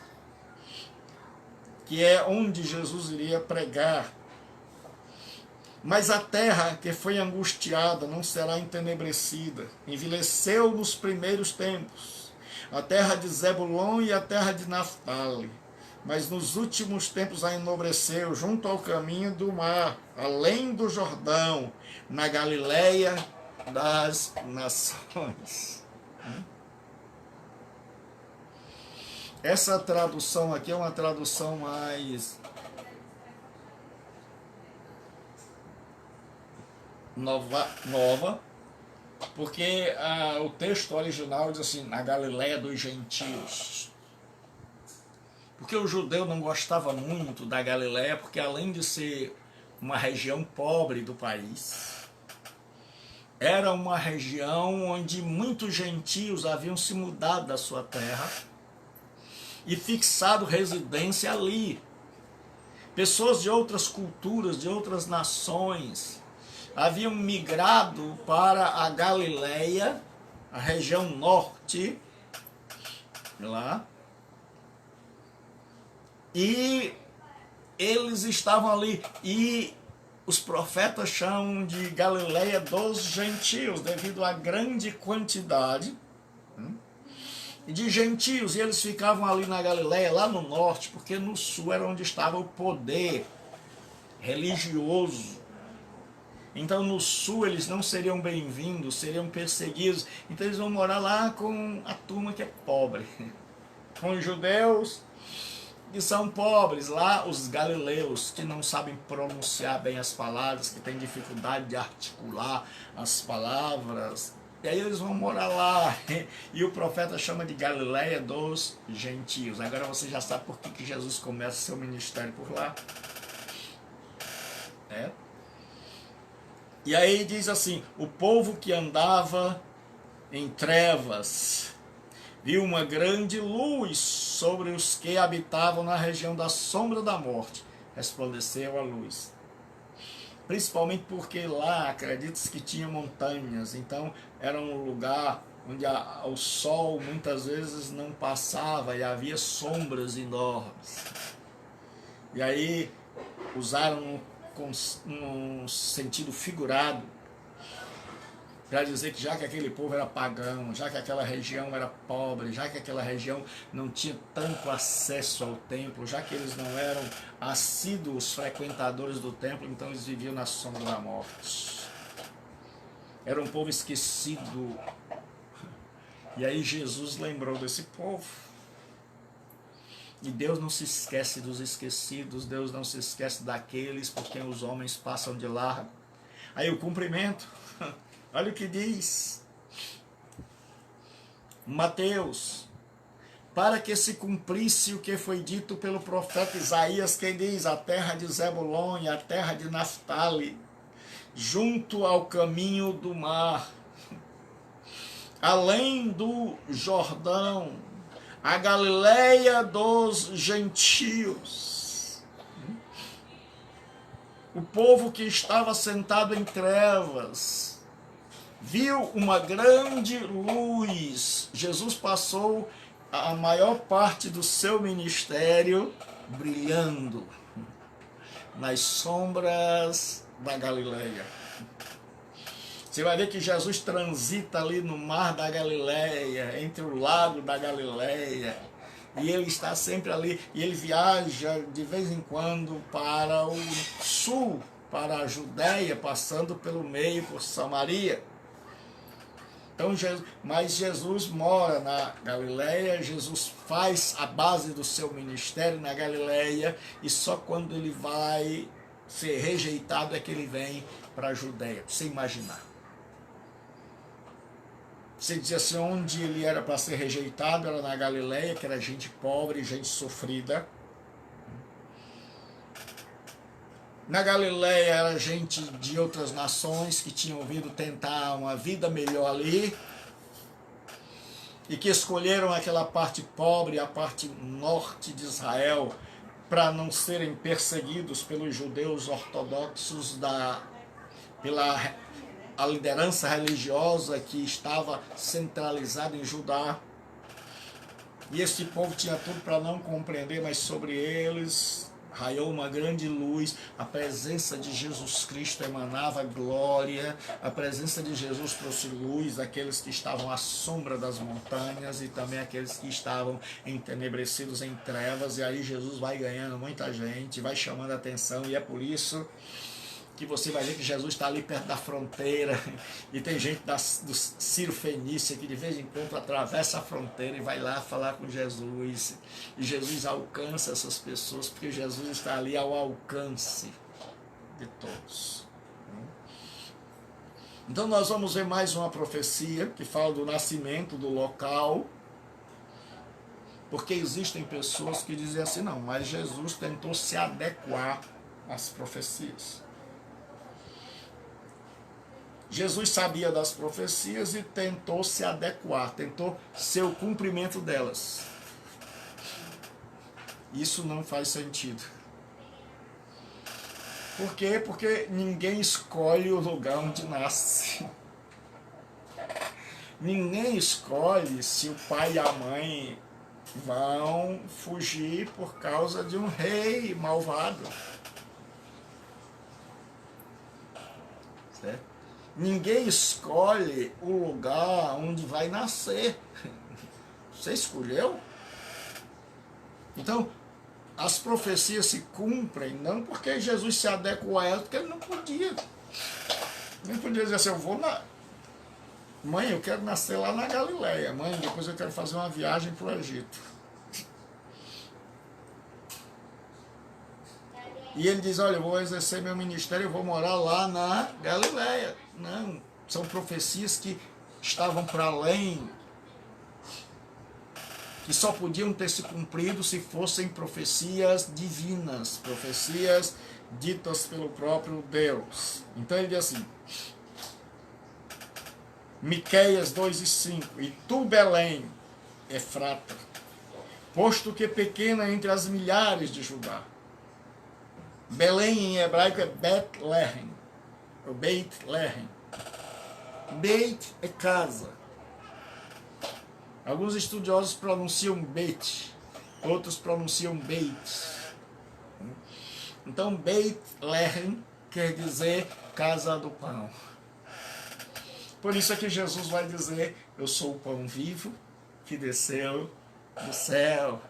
[SPEAKER 1] que é onde Jesus iria pregar. Mas a terra que foi angustiada não será entenebrecida, envelheceu nos primeiros tempos, a terra de Zebulon e a terra de Naftali, mas nos últimos tempos a enobreceu junto ao caminho do mar, além do Jordão, na Galileia das nações. Essa tradução aqui é uma tradução mais nova, porque o texto original diz assim, na Galileia dos gentios. Porque o judeu não gostava muito da Galileia, porque além de ser uma região pobre do país, era uma região onde muitos gentios haviam se mudado da sua terra e fixado residência ali. Pessoas de outras culturas, de outras nações, haviam migrado para a Galileia, a região norte, lá, e eles estavam ali, e os profetas chamam de Galileia dos gentios, devido à grande quantidade de gentios, e eles ficavam ali na Galileia, lá no norte, porque no sul era onde estava o poder religioso. Então no sul eles não seriam bem-vindos, seriam perseguidos, então eles vão morar lá com a turma que é pobre, com os judeus que são pobres, lá os galileus que não sabem pronunciar bem as palavras, que têm dificuldade de articular as palavras, e aí eles vão morar lá, e o profeta chama de Galileia dos gentios. Agora você já sabe por que Jesus começa seu ministério por lá. E aí diz assim, o povo que andava em trevas viu uma grande luz sobre os que habitavam na região da sombra da morte. Resplandeceu a luz. Principalmente porque lá, acredita-se que tinha montanhas, então era um lugar onde o sol muitas vezes não passava e havia sombras enormes. E aí usaram com um sentido figurado para dizer que já que aquele povo era pagão, já que aquela região era pobre, já que aquela região não tinha tanto acesso ao templo, já que eles não eram assíduos frequentadores do templo, então eles viviam na sombra da morte. Era um povo esquecido. E aí Jesus lembrou desse povo. E Deus não se esquece dos esquecidos, Deus não se esquece daqueles por quem os homens passam de largo. Aí o cumprimento, olha o que diz Mateus: para que se cumprisse o que foi dito pelo profeta Isaías, que diz: a terra de Zebulon e a terra de Naftali, junto ao caminho do mar, além do Jordão, a Galileia dos gentios. O povo que estava sentado em trevas viu uma grande luz. Jesus passou a maior parte do seu ministério brilhando nas sombras da Galileia. Você vai ver que Jesus transita ali no mar da Galileia, entre o lago da Galileia, e ele está sempre ali, e ele viaja de vez em quando para o sul, para a Judéia, passando pelo meio, por Samaria. Então, mas Jesus mora na Galileia, Jesus faz a base do seu ministério na Galileia, e só quando ele vai ser rejeitado é que ele vem para a Judéia, pra você imaginar. Você dizia assim, onde ele era para ser rejeitado era na Galileia, que era gente pobre, gente sofrida. Na Galileia era gente de outras nações que tinham vindo tentar uma vida melhor ali e que escolheram aquela parte pobre, a parte norte de Israel, para não serem perseguidos pelos judeus ortodoxos, pela a liderança religiosa que estava centralizada em Judá. E esse povo tinha tudo para não compreender, mas sobre eles raiou uma grande luz. A presença de Jesus Cristo emanava glória, a presença de Jesus trouxe luz àqueles que estavam à sombra das montanhas e também àqueles que estavam entenebrecidos em trevas. E aí Jesus vai ganhando muita gente, vai chamando a atenção, e é por isso que você vai ver que Jesus está ali perto da fronteira, e tem gente do Ciro Fenícia que de vez em quando atravessa a fronteira e vai lá falar com Jesus, e Jesus alcança essas pessoas, porque Jesus está ali ao alcance de todos. Então nós vamos ver mais uma profecia que fala do nascimento do local, porque existem pessoas que dizem assim, não, mas Jesus tentou se adequar às profecias. Jesus sabia das profecias e tentou se adequar, tentou ser o cumprimento delas. Isso não faz sentido. Por quê? Porque ninguém escolhe o lugar onde nasce. Ninguém escolhe se o pai e a mãe vão fugir por causa de um rei malvado. Certo? Ninguém escolhe o lugar onde vai nascer. Você escolheu? Então, as profecias se cumprem, não porque Jesus se adequou a elas, porque ele não podia. Nem podia dizer assim, eu vou na... Mãe, eu quero nascer lá na Galileia. Mãe, depois eu quero fazer uma viagem para o Egito. E ele diz, olha, eu vou exercer meu ministério, eu vou morar lá na Galileia. Não, são profecias que estavam para além, que só podiam ter se cumprido se fossem profecias divinas, profecias ditas pelo próprio Deus. Então ele diz assim, Miqueias 2:5, e tu, Belém, Efrata, posto que pequena entre as milhares de Judá. Belém em hebraico é Bethlehem, ou Beit-Lehem. Beit é casa. Alguns estudiosos pronunciam Beit, outros pronunciam Beit. Então Beit-Lehem quer dizer casa do pão. Por isso é que Jesus vai dizer, eu sou o pão vivo que desceu do céu.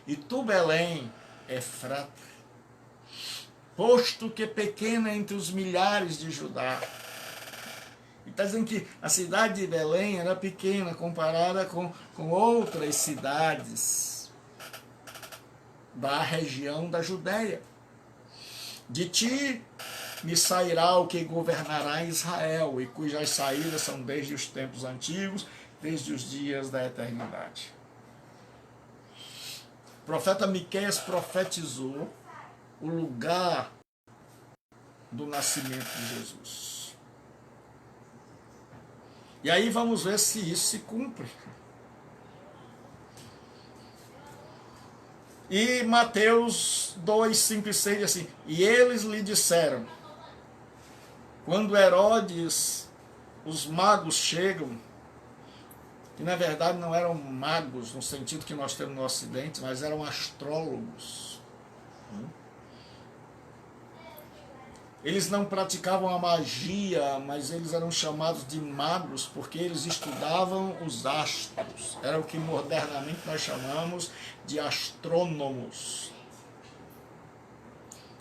[SPEAKER 1] E tu, Belém, Efrata, posto que pequena entre os milhares de Judá. E está dizendo que a cidade de Belém era pequena comparada com outras cidades da região da Judéia. De ti me sairá o que governará Israel, e cujas saídas são desde os tempos antigos, desde os dias da eternidade. O profeta Miqueias profetizou o lugar do nascimento de Jesus. E aí vamos ver se isso se cumpre. E Mateus 2, 5 e 6 diz assim, e eles lhe disseram, quando Herodes, os magos chegam, que na verdade não eram magos no sentido que nós temos no Ocidente, mas eram astrólogos. Eles não praticavam a magia, mas eles eram chamados de magos porque eles estudavam os astros. Era o que modernamente nós chamamos de astrônomos.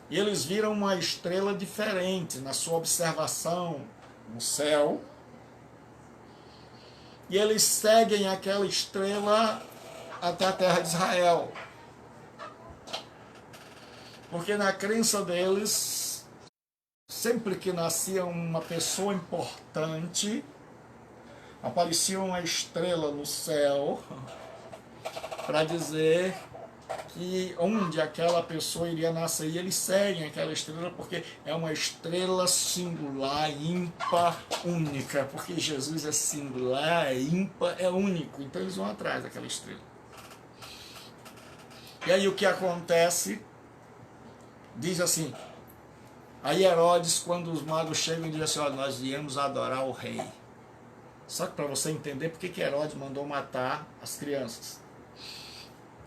[SPEAKER 1] E eles viram uma estrela diferente na sua observação no céu. E eles seguem aquela estrela até a terra de Israel. Porque na crença deles, sempre que nascia uma pessoa importante, aparecia uma estrela no céu para dizer que onde aquela pessoa iria nascer. E eles seguem aquela estrela porque é uma estrela singular, ímpar, única. Porque Jesus é singular, é ímpar, é único. Então eles vão atrás daquela estrela. E aí o que acontece? Diz assim, aí Herodes, quando os magos chegam, diz assim, ó, nós viemos adorar o rei. Só que para você entender por que Herodes mandou matar as crianças.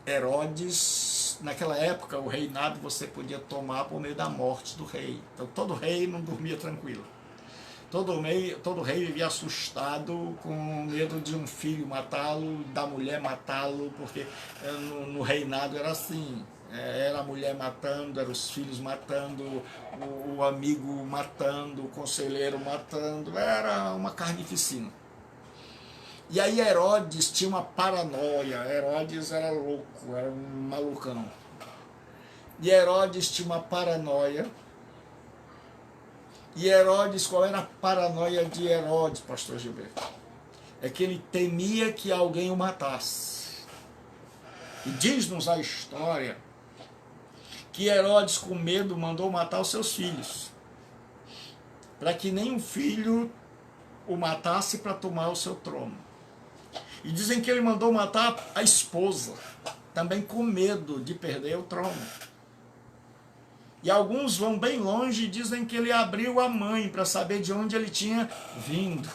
[SPEAKER 1] Herodes, naquela época, o reinado você podia tomar por meio da morte do rei. Então todo rei não dormia tranquilo. Todo rei vivia assustado, com medo de um filho matá-lo, da mulher matá-lo, porque no reinado era assim. Era a mulher matando, eram os filhos matando, o amigo matando, o conselheiro matando, era uma carnificina. E aí Herodes tinha uma paranoia, Herodes era louco, era um malucão. E Herodes tinha uma paranoia. E Herodes, qual era a paranoia de Herodes, pastor Gilberto? É que ele temia que alguém o matasse. E diz-nos a história que Herodes, com medo, mandou matar os seus filhos, para que nenhum filho o matasse para tomar o seu trono. E dizem que ele mandou matar a esposa, também com medo de perder o trono. E alguns vão bem longe e dizem que ele abriu a mãe para saber de onde ele tinha vindo.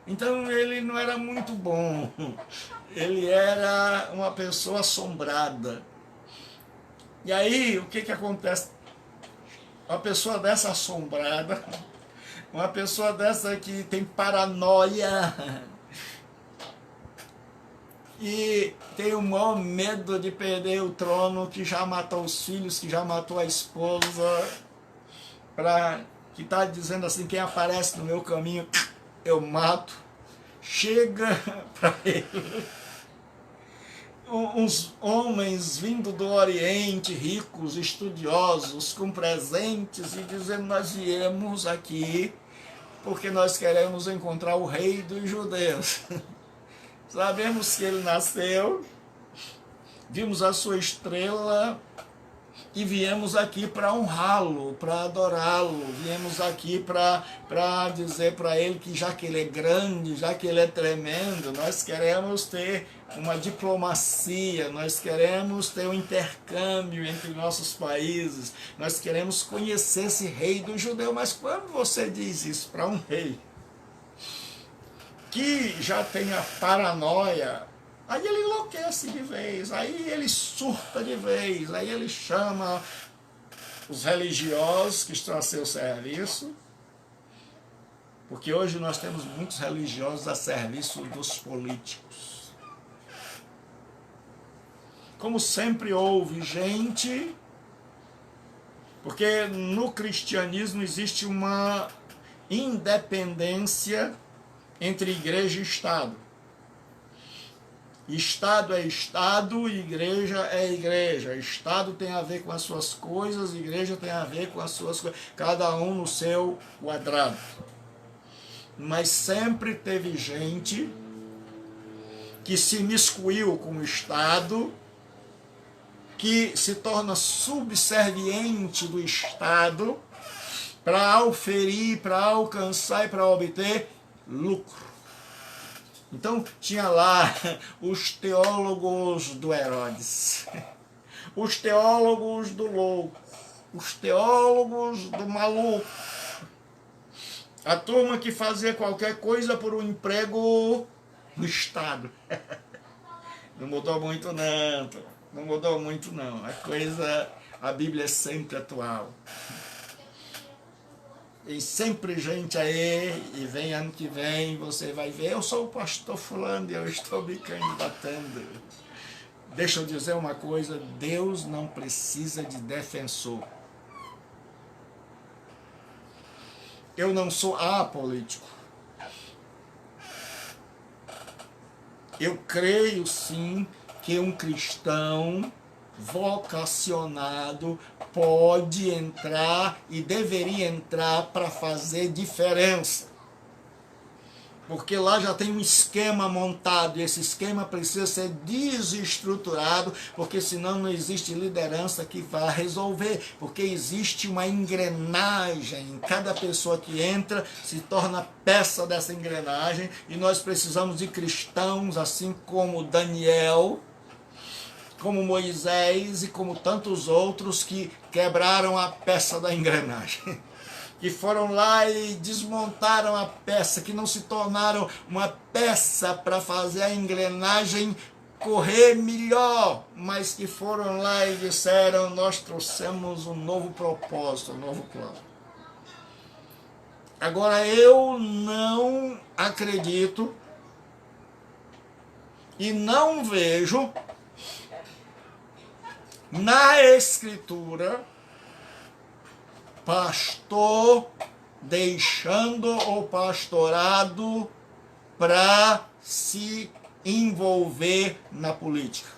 [SPEAKER 1] Então ele não era muito bom, ele era uma pessoa assombrada. E aí, o que acontece? Uma pessoa dessa assombrada, uma pessoa dessa que tem paranoia e tem o maior medo de perder o trono, que já matou os filhos, que já matou a esposa, que está dizendo assim, quem aparece no meu caminho, eu mato. Chega para ele uns homens vindo do Oriente, ricos, estudiosos, com presentes, e dizendo, nós viemos aqui porque nós queremos encontrar o rei dos judeus. Sabemos que ele nasceu, vimos a sua estrela e viemos aqui para honrá-lo, para adorá-lo. Viemos aqui para dizer para ele que já que ele é grande, já que ele é tremendo, nós queremos ter uma diplomacia, nós queremos ter um intercâmbio entre nossos países, nós queremos conhecer esse rei do judeu. Mas quando você diz isso para um rei que já tem a paranoia, aí ele enlouquece de vez, aí ele surta de vez, aí ele chama os religiosos que estão a seu serviço, Porque hoje nós temos muitos religiosos a serviço dos políticos. Como sempre houve gente, porque no cristianismo existe uma independência entre igreja e Estado. Estado é Estado, igreja é igreja. Estado tem a ver com as suas coisas, igreja tem a ver com as suas coisas, cada um no seu quadrado. Mas sempre teve gente que se imiscuiu com o Estado, que se torna subserviente do Estado para auferir, para alcançar e para obter lucro. Então tinha lá os teólogos do Herodes, os teólogos do louco, os teólogos do maluco, a turma que fazia qualquer coisa por um emprego no Estado. Não mudou muito não, não mudou muito não, a Bíblia é sempre atual. E sempre gente aí, e vem ano que vem, você vai ver, eu sou o pastor fulano e eu estou me candidatando. Deixa eu dizer uma coisa, Deus não precisa de defensor. Eu não sou apolítico. Eu creio sim que um cristão vocacionado pode entrar e deveria entrar para fazer diferença. Porque lá já tem um esquema montado e esse esquema precisa ser desestruturado, porque senão não existe liderança que vá resolver, porque existe uma engrenagem, cada pessoa que entra se torna peça dessa engrenagem e nós precisamos de cristãos assim como Daniel, como Moisés e como tantos outros que quebraram a peça da engrenagem, que foram lá e desmontaram a peça, que não se tornaram uma peça para fazer a engrenagem correr melhor, mas que foram lá e disseram, nós trouxemos um novo propósito, um novo plano. Agora eu não acredito e não vejo na Escritura pastor deixando o pastorado para se envolver na política.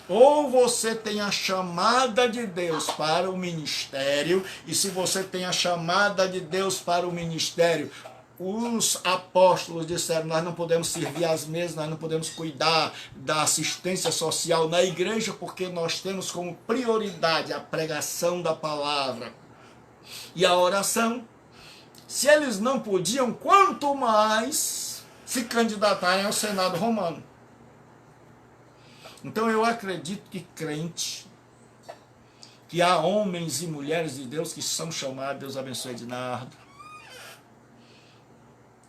[SPEAKER 1] Ou você tem a chamada de Deus para o ministério, e se você tem a chamada de Deus para o ministério, os apóstolos disseram, nós não podemos servir às mesas, nós não podemos cuidar da assistência social na igreja, porque nós temos como prioridade a pregação da palavra e a oração. Se eles não podiam, quanto mais se candidatarem ao Senado romano. Então eu acredito que crente, que há homens e mulheres de Deus que são chamados, Deus abençoe Ednardo,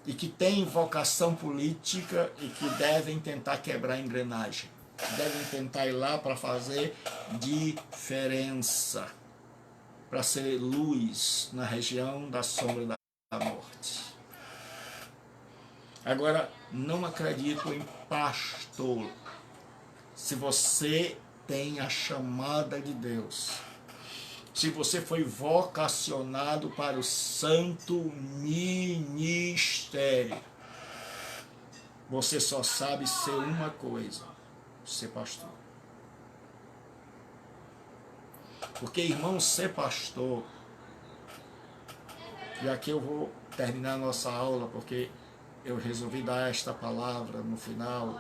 [SPEAKER 1] e que têm vocação política e que devem tentar quebrar a engrenagem. Devem tentar ir lá para fazer diferença, para ser luz na região da sombra da morte. Agora, não acredito em pastor. Se você tem a chamada de Deus, se você foi vocacionado para o santo ministério, você só sabe ser uma coisa, ser pastor. Porque, irmão, ser pastor, e aqui eu vou terminar a nossa aula, porque eu resolvi dar esta palavra no final.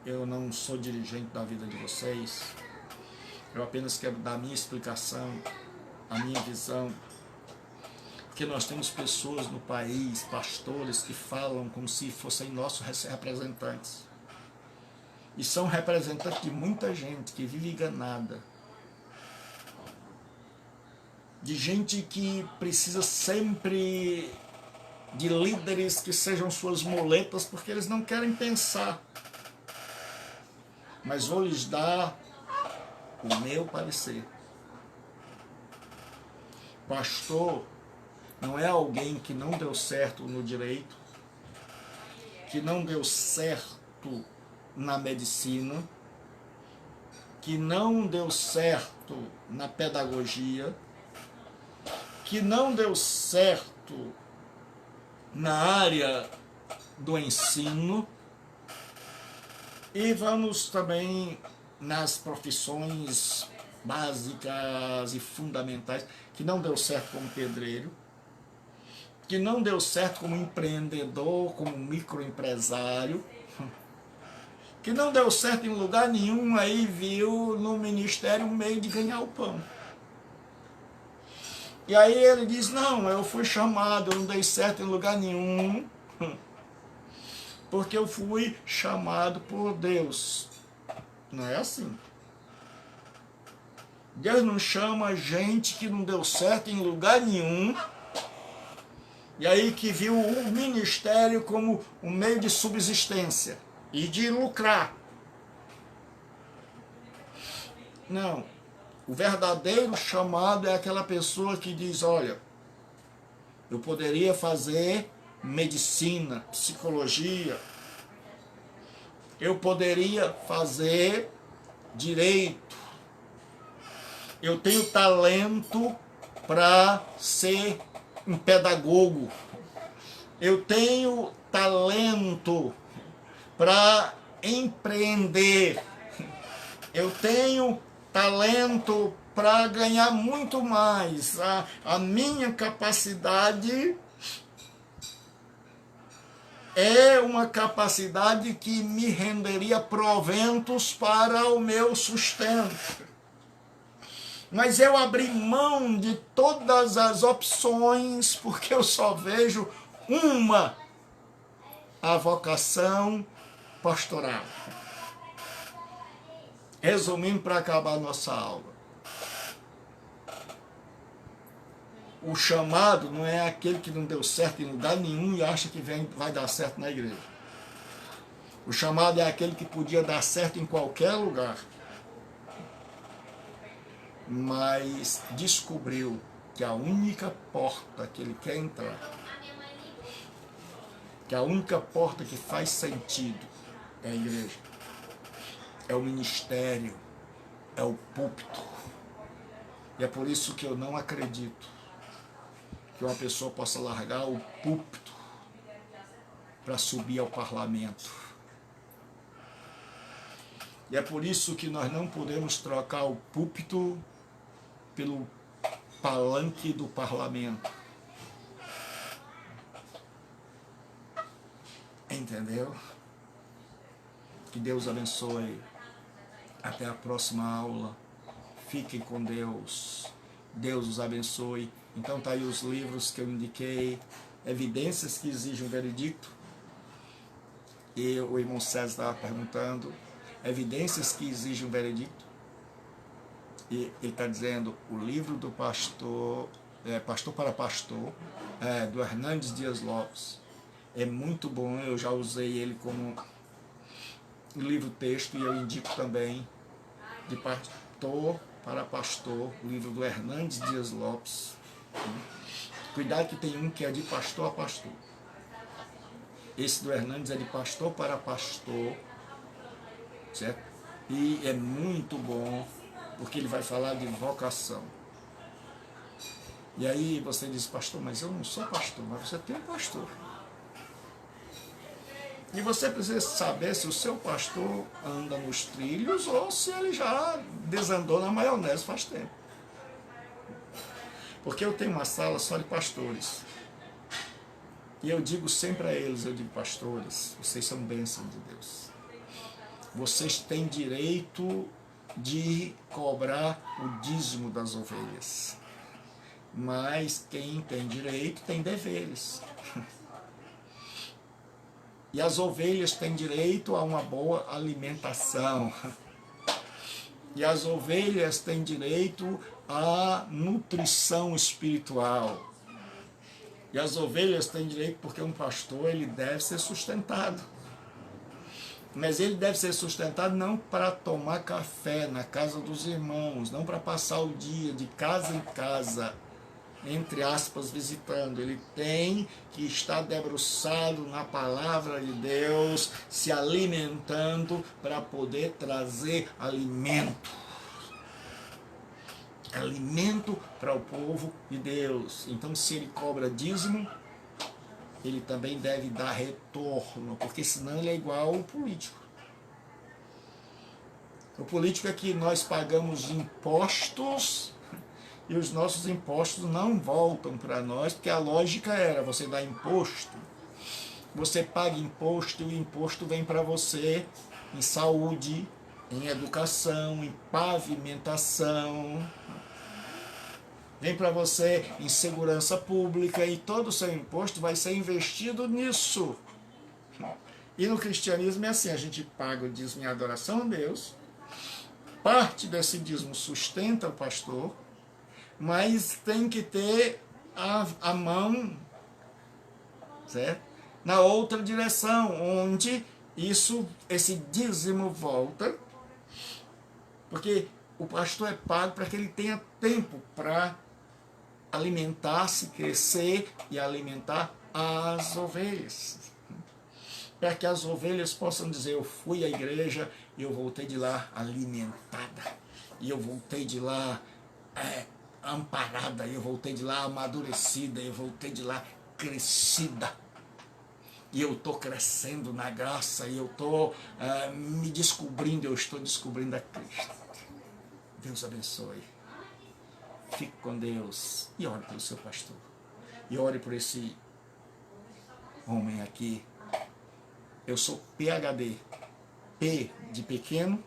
[SPEAKER 1] Eu não sou dirigente da vida de vocês, eu apenas quero dar a minha explicação, a minha visão, porque nós temos pessoas no país, pastores, que falam como se fossem nossos representantes, e são representantes de muita gente que vive enganada, de gente que precisa sempre de líderes que sejam suas muletas, porque eles não querem pensar. Mas vou lhes dar o meu parecer. Pastor não é alguém que não deu certo no direito, que não deu certo na medicina, que não deu certo na pedagogia, que não deu certo na área do ensino, e vamos também nas profissões básicas e fundamentais, que não deu certo como pedreiro, que não deu certo como empreendedor, como microempresário, que não deu certo em lugar nenhum, aí viu no ministério um meio de ganhar o pão. E aí ele diz, não, eu fui chamado, eu não dei certo em lugar nenhum, porque eu fui chamado por Deus. Não é assim. Deus não chama gente que não deu certo em lugar nenhum, e aí que viu o ministério como um meio de subsistência e de lucrar. Não. O verdadeiro chamado é aquela pessoa que diz, olha, eu poderia fazer medicina, psicologia, eu poderia fazer direito, eu tenho talento para ser um pedagogo, eu tenho talento para empreender, eu tenho talento para ganhar muito mais. A minha capacidade é uma capacidade que me renderia proventos para o meu sustento. Mas eu abri mão de todas as opções porque eu só vejo uma, a vocação pastoral. Resumindo, para acabar a nossa aula, o chamado não é aquele que não deu certo em lugar nenhum e acha que vai dar certo na igreja. O chamado é aquele que podia dar certo em qualquer lugar, mas descobriu que a única porta que ele quer entrar, que a única porta que faz sentido é a igreja. É o ministério, é o púlpito. E é por isso que eu não acredito que uma pessoa possa largar o púlpito para subir ao parlamento. E é por isso que nós não podemos trocar o púlpito pelo palanque do parlamento. Entendeu? Que Deus abençoe. Até a próxima aula. Fiquem com Deus. Deus os abençoe. Então tá aí os livros que eu indiquei. Evidências que exigem um veredicto. E o irmão César estava perguntando. Evidências que exigem um veredicto. E ele está dizendo o livro do pastor, Pastor para Pastor, do Hernandes Dias Lopes. É muito bom, eu já usei ele como livro-texto e eu indico também de Pastor para Pastor, o livro do Hernandes Dias Lopes. Cuidado que tem um que é de pastor a pastor. Esse do Hernandes é de pastor para pastor, certo? E é muito bom, porque ele vai falar de vocação. E aí você diz, pastor, mas eu não sou pastor, mas você tem um pastor. E você precisa saber se o seu pastor anda nos trilhos ou se ele já desandou na maionese faz tempo. Porque eu tenho uma sala só de pastores. E eu digo sempre a eles, eu digo, pastores, vocês são bênção de Deus. Vocês têm direito de cobrar o dízimo das ovelhas. Mas quem tem direito tem deveres. E as ovelhas têm direito a uma boa alimentação. E as ovelhas têm direito à nutrição espiritual. E as ovelhas têm direito porque um pastor ele deve ser sustentado. Mas ele deve ser sustentado não para tomar café na casa dos irmãos, não para passar o dia de casa em casa, entre aspas, visitando. Ele tem que estar debruçado na palavra de Deus, se alimentando para poder trazer alimento. Alimento para o povo de Deus. Então, se ele cobra dízimo, ele também deve dar retorno, porque senão ele é igual ao político. O político é que nós pagamos impostos e os nossos impostos não voltam para nós, porque a lógica era você dar imposto, você paga imposto e o imposto vem para você em saúde, em educação, em pavimentação, vem para você em segurança pública e todo o seu imposto vai ser investido nisso. E no cristianismo é assim, a gente paga o dízimo em adoração a Deus, parte desse dízimo sustenta o pastor, mas tem que ter a mão, certo? Na outra direção, onde esse dízimo volta, porque o pastor é pago para que ele tenha tempo para alimentar-se, crescer e alimentar as ovelhas. Para que as ovelhas possam dizer, eu fui à igreja e eu voltei de lá alimentada, e eu voltei de lá amparada, eu voltei de lá amadurecida, eu voltei de lá crescida. E eu estou crescendo na graça, e eu estou me descobrindo, eu estou descobrindo a Cristo. Deus abençoe. Fique com Deus e ore pelo seu pastor. E ore por esse homem aqui. Eu sou PhD. P de pequeno,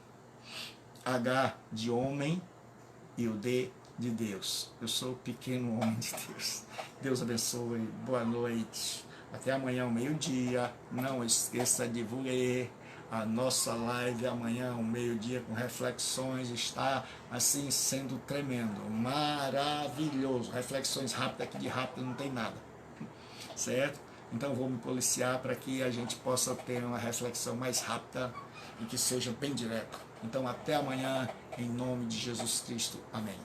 [SPEAKER 1] H de homem e o D de Deus. Eu sou o pequeno homem de Deus. Deus abençoe. Boa noite. Até amanhã ao meio-dia. Não esqueça de divulgar a nossa live amanhã ao meio-dia com reflexões. Está assim sendo tremendo, maravilhoso. Reflexões rápidas, que de rápido não tem nada, certo? Então vou me policiar para que a gente possa ter uma reflexão mais rápida e que seja bem direto. Então até amanhã, em nome de Jesus Cristo. Amém.